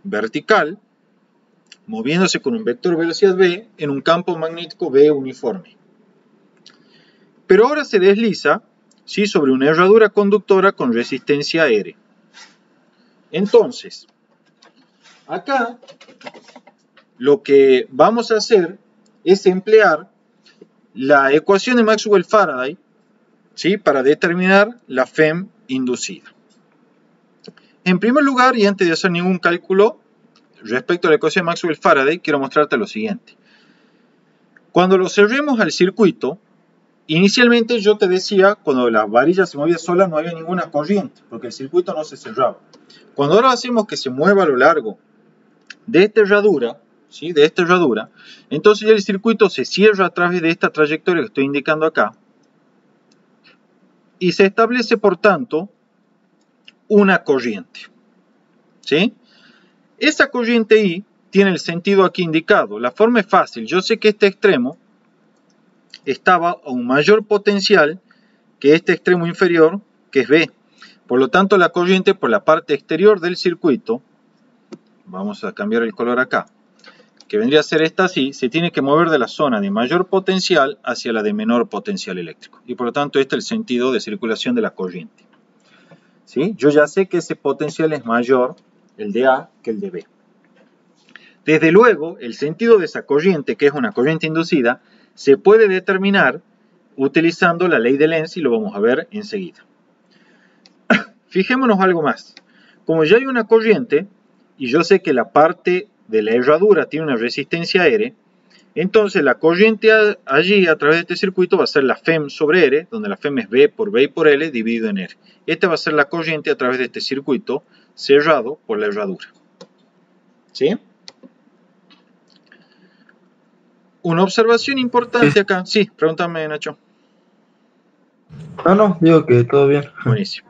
vertical, moviéndose con un vector velocidad V en un campo magnético V uniforme. Pero ahora se desliza, ¿sí?, sobre una herradura conductora con resistencia R. Entonces, acá lo que vamos a hacer es emplear la ecuación de Maxwell-Faraday, ¿sí?, para determinar la FEM inducida. En primer lugar, y antes de hacer ningún cálculo respecto a la ecuación de Maxwell-Faraday, quiero mostrarte lo siguiente. Cuando lo cerremos al circuito, inicialmente yo te decía, cuando la varilla se movía sola no había ninguna corriente, porque el circuito no se cerraba. Cuando ahora hacemos que se mueva a lo largo de esta herradura, ¿sí?, de esta herradura, entonces ya el circuito se cierra a través de esta trayectoria que estoy indicando acá y se establece, por tanto, una corriente, ¿sí? Esa corriente I tiene el sentido aquí indicado. La forma es fácil. Yo sé que este extremo estaba a un mayor potencial que este extremo inferior, que es B. Por lo tanto, la corriente por la parte exterior del circuito, vamos a cambiar el color acá, que vendría a ser esta así, se tiene que mover de la zona de mayor potencial hacia la de menor potencial eléctrico. Y por lo tanto, este es el sentido de circulación de la corriente, ¿sí? Yo ya sé que ese potencial es mayor, el de A, que el de B. Desde luego, el sentido de esa corriente, que es una corriente inducida, se puede determinar utilizando la ley de Lenz y lo vamos a ver enseguida. Fijémonos algo más. Como ya hay una corriente, y yo sé que la parte de la herradura tiene una resistencia R, entonces la corriente allí a través de este circuito va a ser la FEM sobre R, donde la FEM es V por B y por L dividido en R. Esta va a ser la corriente a través de este circuito cerrado por la herradura, ¿sí? Una observación importante acá. Sí, pregúntame, Nacho. No, digo que todo bien. Buenísimo.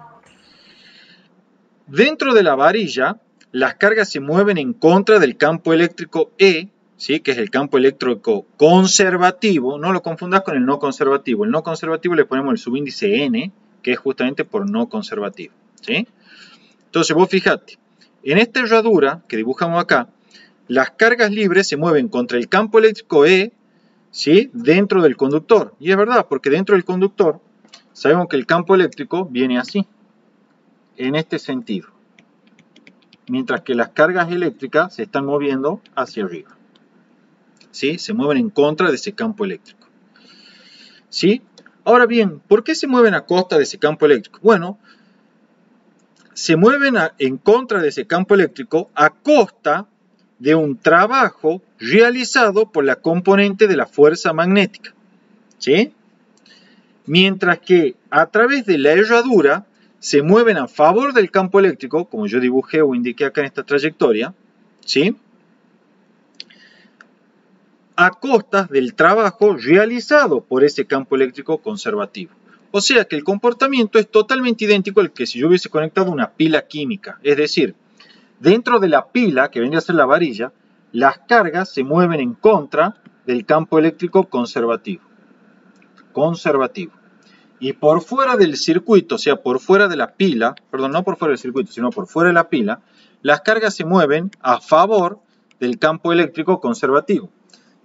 Dentro de la varilla, las cargas se mueven en contra del campo eléctrico E, ¿sí?, que es el campo eléctrico conservativo. No lo confundas con el no conservativo. El no conservativo le ponemos el subíndice N, que es justamente por no conservativo, ¿sí? Entonces vos fijate, en esta herradura que dibujamos acá, las cargas libres se mueven contra el campo eléctrico E, ¿sí?, dentro del conductor. Y es verdad, porque dentro del conductor sabemos que el campo eléctrico viene así, en este sentido, mientras que las cargas eléctricas se están moviendo hacia arriba, ¿sí? Se mueven en contra de ese campo eléctrico, ¿sí? Ahora bien, ¿por qué se mueven a costa de ese campo eléctrico? Bueno, se mueven en contra de ese campo eléctrico a costa de un trabajo realizado por la componente de la fuerza magnética, ¿sí? Mientras que a través de la herradura se mueven a favor del campo eléctrico, como yo dibujé o indiqué acá en esta trayectoria, ¿sí?, a costas del trabajo realizado por ese campo eléctrico conservativo. O sea que el comportamiento es totalmente idéntico al que si yo hubiese conectado una pila química. Es decir, dentro de la pila, que vendría a ser la varilla, las cargas se mueven en contra del campo eléctrico conservativo. Y por fuera del circuito, o sea, por fuera de la pila, perdón, no por fuera del circuito, sino por fuera de la pila, las cargas se mueven a favor del campo eléctrico conservativo.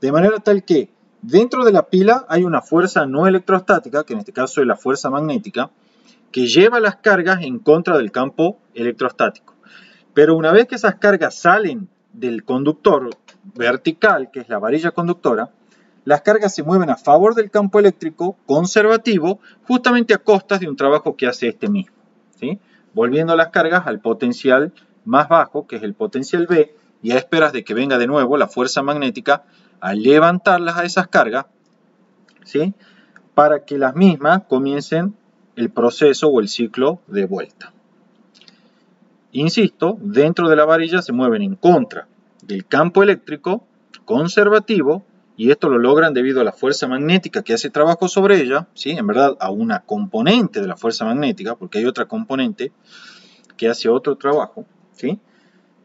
De manera tal que dentro de la pila hay una fuerza no electrostática, que en este caso es la fuerza magnética, que lleva las cargas en contra del campo electrostático. Pero una vez que esas cargas salen del conductor vertical, que es la varilla conductora, las cargas se mueven a favor del campo eléctrico conservativo, justamente a costas de un trabajo que hace este mismo, ¿sí? Volviendo las cargas al potencial más bajo, que es el potencial B, y a esperas de que venga de nuevo la fuerza magnética a levantarlas a esas cargas, ¿sí? Para que las mismas comiencen el proceso o el ciclo de vuelta. Insisto, dentro de la varilla se mueven en contra del campo eléctrico conservativo, y esto lo logran debido a la fuerza magnética que hace trabajo sobre ella, ¿sí? En verdad a una componente de la fuerza magnética, porque hay otra componente que hace otro trabajo, ¿sí?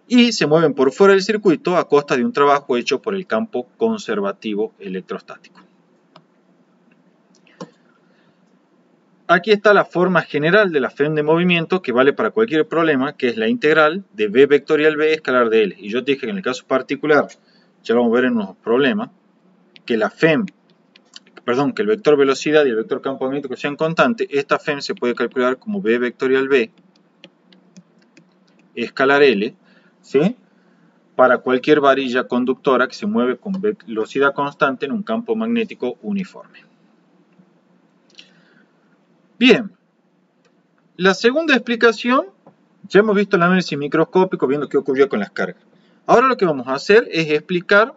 Y se mueven por fuera del circuito a costa de un trabajo hecho por el campo conservativo electrostático. Aquí está la forma general de la FEM de movimiento que vale para cualquier problema, que es la integral de B vectorial B escalar de L. Y yo te dije que en el caso particular, ya lo vamos a ver en unos problemas, que la FEM, que el vector velocidad y el vector campo magnético sean constantes, esta FEM se puede calcular como B vectorial B escalar L, ¿sí? Para cualquier varilla conductora que se mueve con velocidad constante en un campo magnético uniforme. Bien, la segunda explicación, ya hemos visto el análisis microscópico viendo qué ocurrió con las cargas. Ahora lo que vamos a hacer es explicar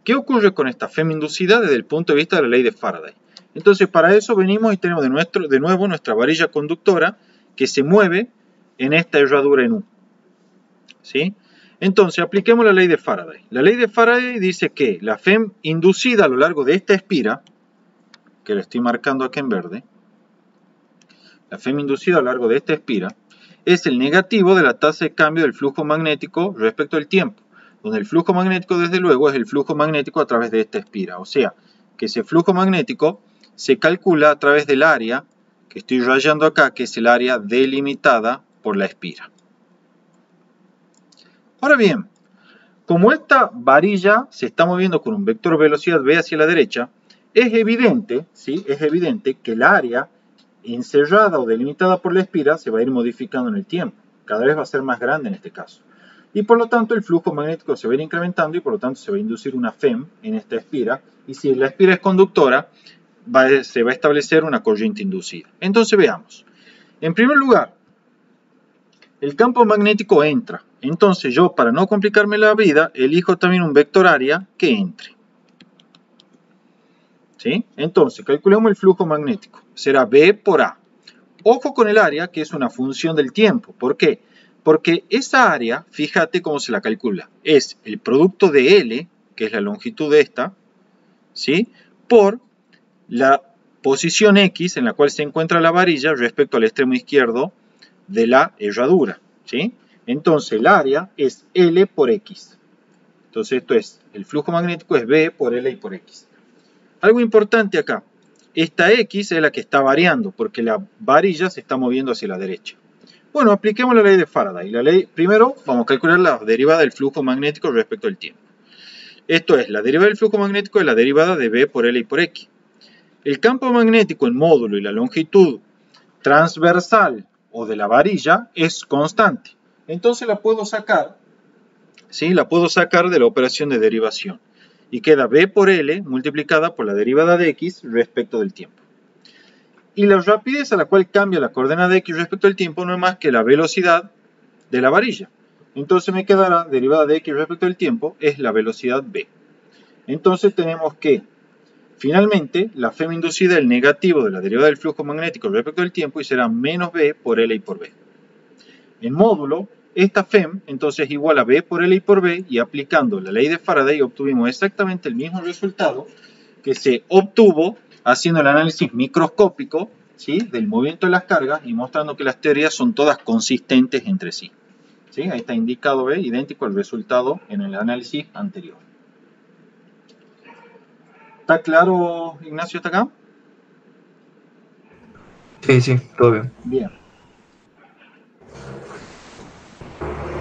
qué ocurre con esta FEM inducida desde el punto de vista de la ley de Faraday. Entonces para eso venimos y tenemos de nuevo nuestra varilla conductora que se mueve en esta herradura en U, ¿sí? Entonces apliquemos la ley de Faraday. La ley de Faraday dice que la FEM inducida a lo largo de esta espira, que la estoy marcando aquí en verde, la FEM inducida a lo largo de esta espira, es el negativo de la tasa de cambio del flujo magnético respecto al tiempo, donde el flujo magnético desde luego es el flujo magnético a través de esta espira. O sea, que ese flujo magnético se calcula a través del área que estoy rayando acá, que es el área delimitada por la espira. Ahora bien, como esta varilla se está moviendo con un vector velocidad v hacia la derecha, es evidente, ¿sí? Es evidente que el área encerrada o delimitada por la espira se va a ir modificando en el tiempo. Cada vez va a ser más grande en este caso. Y por lo tanto el flujo magnético se va a ir incrementando y por lo tanto se va a inducir una FEM en esta espira. Y si la espira es conductora, se va a establecer una corriente inducida. Entonces veamos. En primer lugar, el campo magnético entra. Entonces yo, para no complicarme la vida, elijo también un vector área que entre. ¿Sí? Entonces, calculemos el flujo magnético. Será B por A. Ojo con el área, que es una función del tiempo. ¿Por qué? Porque esa área, fíjate cómo se la calcula. Es el producto de L, que es la longitud de esta, ¿sí? Por la posición X en la cual se encuentra la varilla respecto al extremo izquierdo de la herradura, ¿sí? Entonces, el área es L por X. Entonces, esto es, el flujo magnético es B por L y por X. Algo importante acá, esta X es la que está variando porque la varilla se está moviendo hacia la derecha. Bueno, apliquemos la ley de Faraday. Primero vamos a calcular la derivada del flujo magnético respecto al tiempo. Esto es, la derivada del flujo magnético es la derivada de B por L y por X. El campo magnético en módulo y la longitud transversal o de la varilla es constante. Entonces la puedo sacar, ¿sí? La puedo sacar de la operación de derivación. Y queda B por L multiplicada por la derivada de X respecto del tiempo. Y la rapidez a la cual cambia la coordenada de X respecto al tiempo no es más que la velocidad de la varilla. Entonces me quedará derivada de X respecto al tiempo es la velocidad B. Entonces tenemos que, finalmente, la FEM inducida es el negativo de la derivada del flujo magnético respecto al tiempo y será menos B por L y por B. En módulo, esta FEM entonces es igual a B por L y por B, y aplicando la ley de Faraday obtuvimos exactamente el mismo resultado que se obtuvo haciendo el análisis microscópico, ¿sí? Del movimiento de las cargas y mostrando que las teorías son todas consistentes entre sí. ¿Sí? Ahí está indicado B, idéntico al resultado en el análisis anterior. ¿Está claro, Ignacio, hasta acá? Sí, sí, todo bien. Bien.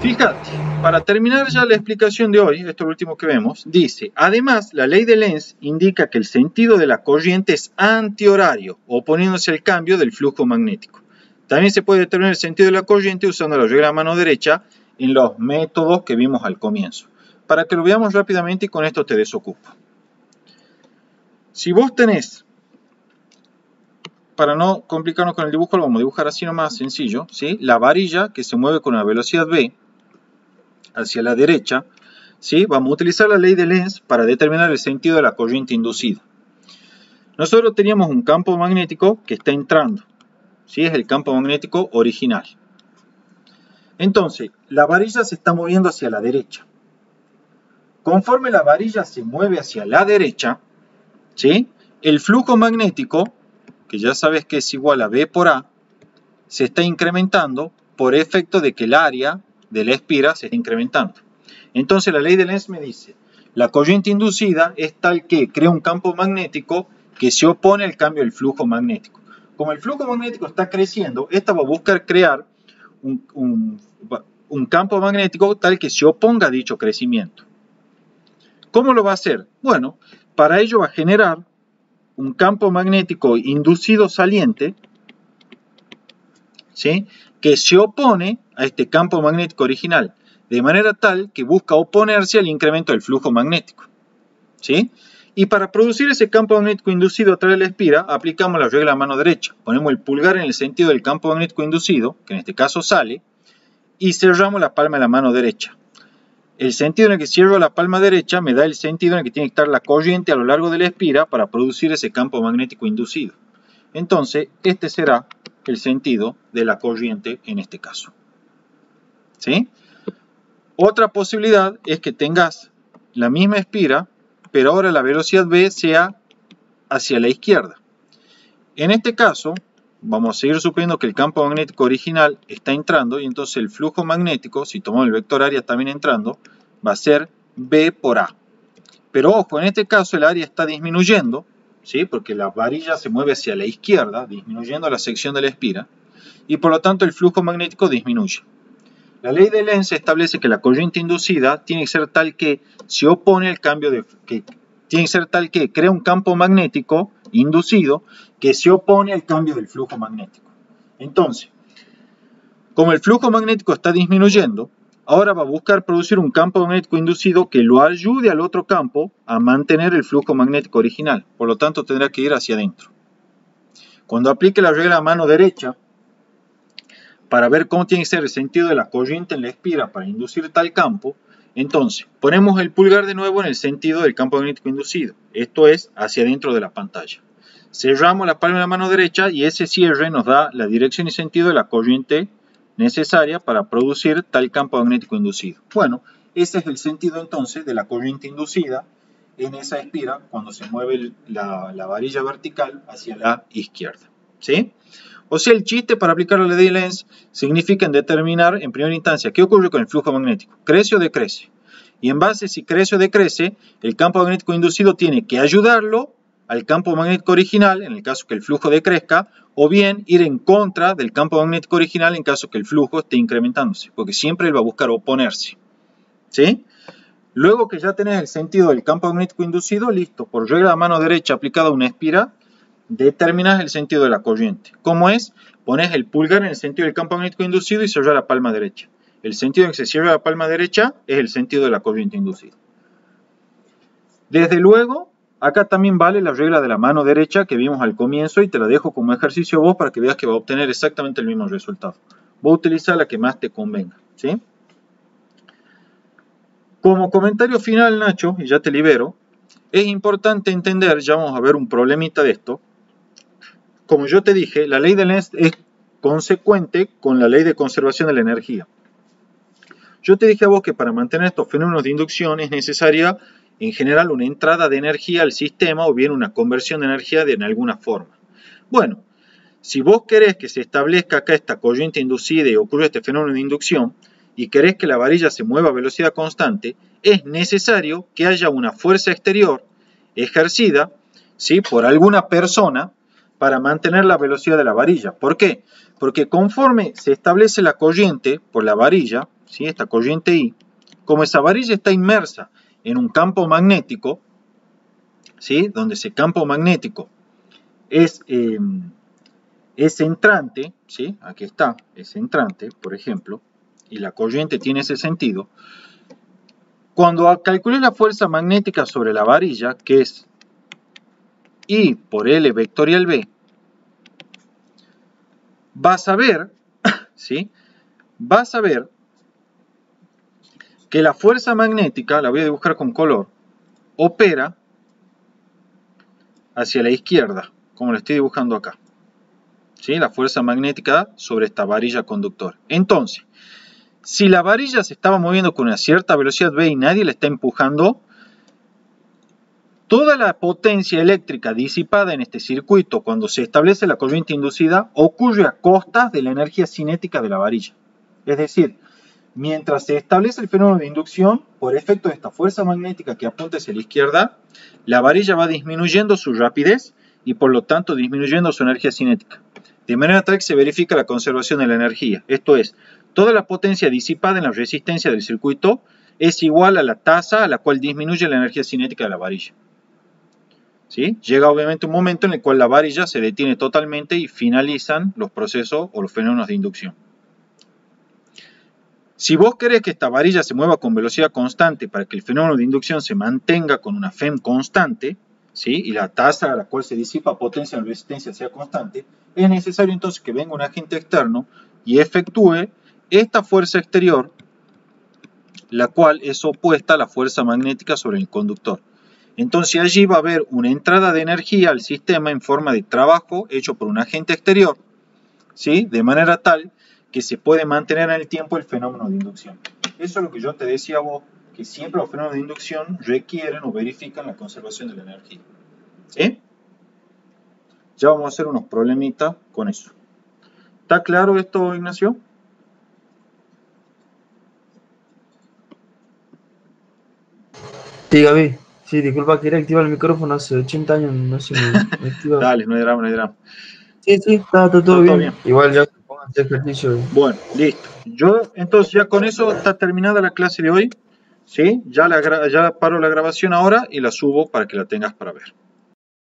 Fíjate, para terminar ya la explicación de hoy, esto es lo último que vemos, dice, además, la ley de Lenz indica que el sentido de la corriente es antihorario, oponiéndose al cambio del flujo magnético. También se puede determinar el sentido de la corriente usando la regla de mano derecha en los métodos que vimos al comienzo. Para que lo veamos rápidamente y con esto te desocupo. Si vos tenés, para no complicarnos con el dibujo, lo vamos a dibujar así nomás, sencillo, ¿sí? La varilla que se mueve con una velocidad v hacia la derecha, ¿sí? Vamos a utilizar la ley de Lenz para determinar el sentido de la corriente inducida. Nosotros teníamos un campo magnético que está entrando, ¿sí? Es el campo magnético original. Entonces, la varilla se está moviendo hacia la derecha. Conforme la varilla se mueve hacia la derecha, ¿sí? El flujo magnético, que ya sabes que es igual a V por A, se está incrementando por efecto de que el área de la espira se está incrementando. Entonces la ley de Lenz me dice, la corriente inducida es tal que crea un campo magnético que se opone al cambio del flujo magnético. Como el flujo magnético está creciendo, esta va a buscar crear un campo magnético tal que se oponga a dicho crecimiento. ¿Cómo lo va a hacer? Bueno, para ello va a generar un campo magnético inducido saliente, ¿sí? Que se opone a este campo magnético original, de manera tal que busca oponerse al incremento del flujo magnético, ¿sí? Y para producir ese campo magnético inducido a través de la espira, aplicamos la regla de mano derecha. Ponemos el pulgar en el sentido del campo magnético inducido, que en este caso sale, y cerramos la palma de la mano derecha. El sentido en el que cierro la palma derecha me da el sentido en el que tiene que estar la corriente a lo largo de la espira para producir ese campo magnético inducido. Entonces, este será el sentido de la corriente en este caso. ¿Sí? Otra posibilidad es que tengas la misma espira, pero ahora la velocidad v sea hacia la izquierda. En este caso, vamos a seguir suponiendo que el campo magnético original está entrando y entonces el flujo magnético, si tomamos el vector área también entrando, va a ser V por A. Pero ojo, en este caso el área está disminuyendo, ¿sí? Porque la varilla se mueve hacia la izquierda, disminuyendo la sección de la espira, y por lo tanto el flujo magnético disminuye. La ley de Lenz establece que la corriente inducida tiene que ser tal que se opone al cambio tiene que ser tal que crea un campo magnético inducido que se opone al cambio del flujo magnético. Entonces, como el flujo magnético está disminuyendo, ahora va a buscar producir un campo magnético inducido que lo ayude al otro campo a mantener el flujo magnético original. Por lo tanto, tendrá que ir hacia adentro. Cuando aplique la regla a mano derecha, para ver cómo tiene que ser el sentido de la corriente en la espira para inducir tal campo, entonces ponemos el pulgar de nuevo en el sentido del campo magnético inducido, esto es hacia adentro de la pantalla. Cerramos la palma de la mano derecha y ese cierre nos da la dirección y sentido de la corriente necesaria para producir tal campo magnético inducido. Bueno, ese es el sentido entonces de la corriente inducida en esa espira cuando se mueve la varilla vertical hacia la izquierda. ¿Sí? O sea, el chiste para aplicar la ley de Lenz significa determinar en primera instancia qué ocurre con el flujo magnético, crece o decrece. Y en base a si crece o decrece, el campo magnético inducido tiene que ayudarlo al campo magnético original, en el caso que el flujo decrezca, o bien ir en contra del campo magnético original en caso que el flujo esté incrementándose, porque siempre él va a buscar oponerse. ¿Sí? Luego que ya tenés el sentido del campo magnético inducido, listo, por regla de mano derecha aplicada a una espira, determinas el sentido de la corriente. ¿Cómo es? Pones el pulgar en el sentido del campo magnético inducido y cerrar la palma derecha. El sentido en que se cierra la palma derecha es el sentido de la corriente inducida. Desde luego, acá también vale la regla de la mano derecha que vimos al comienzo y te la dejo como ejercicio a vos para que veas que va a obtener exactamente el mismo resultado. Voy a utilizar la que más te convenga, ¿sí? Como comentario final, Nacho, y ya te libero, es importante entender, ya vamos a ver un problemita de esto. Como yo te dije, la ley de Lenz es consecuente con la ley de conservación de la energía. Yo te dije a vos que para mantener estos fenómenos de inducción es necesaria, en general, una entrada de energía al sistema o bien una conversión de energía en alguna forma. Bueno, si vos querés que se establezca acá esta corriente inducida y ocurra este fenómeno de inducción, y querés que la varilla se mueva a velocidad constante, es necesario que haya una fuerza exterior ejercida, ¿sí?, por alguna persona para mantener la velocidad de la varilla. ¿Por qué? Porque conforme se establece la corriente por la varilla, ¿sí?, esta corriente I, como esa varilla está inmersa en un campo magnético, ¿sí?, donde ese campo magnético es entrante, ¿sí?, aquí está, es entrante, por ejemplo, y la corriente tiene ese sentido. Cuando calculé la fuerza magnética sobre la varilla, que es I por L vectorial B, vas a ver, ¿sí?, vas a ver que la fuerza magnética, la voy a dibujar con color, opera hacia la izquierda, como la estoy dibujando acá. ¿Sí? La fuerza magnética sobre esta varilla conductora. Entonces, si la varilla se estaba moviendo con una cierta velocidad V y nadie la está empujando, toda la potencia eléctrica disipada en este circuito cuando se establece la corriente inducida ocurre a costas de la energía cinética de la varilla. Es decir, mientras se establece el fenómeno de inducción, por efecto de esta fuerza magnética que apunta hacia la izquierda, la varilla va disminuyendo su rapidez y por lo tanto disminuyendo su energía cinética. De manera tal que se verifica la conservación de la energía. Esto es, toda la potencia disipada en la resistencia del circuito es igual a la tasa a la cual disminuye la energía cinética de la varilla. ¿Sí? Llega obviamente un momento en el cual la varilla se detiene totalmente y finalizan los procesos o los fenómenos de inducción. Si vos querés que esta varilla se mueva con velocidad constante para que el fenómeno de inducción se mantenga con una FEM constante, ¿sí?, y la tasa a la cual se disipa potencia en resistencia sea constante, es necesario entonces que venga un agente externo y efectúe esta fuerza exterior, la cual es opuesta a la fuerza magnética sobre el conductor. Entonces allí va a haber una entrada de energía al sistema en forma de trabajo hecho por un agente exterior, ¿sí?, de manera tal que se puede mantener en el tiempo el fenómeno de inducción. Eso es lo que yo te decía a vos, que siempre los fenómenos de inducción requieren o verifican la conservación de la energía. ¿Sí? Ya vamos a hacer unos problemitas con eso. ¿Está claro esto, Ignacio? Sí, Gaby. Sí, disculpa, quería activar el micrófono hace 80 años, no se me activa. Dale, no hay drama, no hay drama. Sí, está todo Todo bien. bien. Igual ya pongan este ejercicio. Bueno, listo. Yo, entonces, ya con eso está terminada la clase de hoy. ¿Sí? Ya paro la grabación ahora y la subo para que la tengas para ver.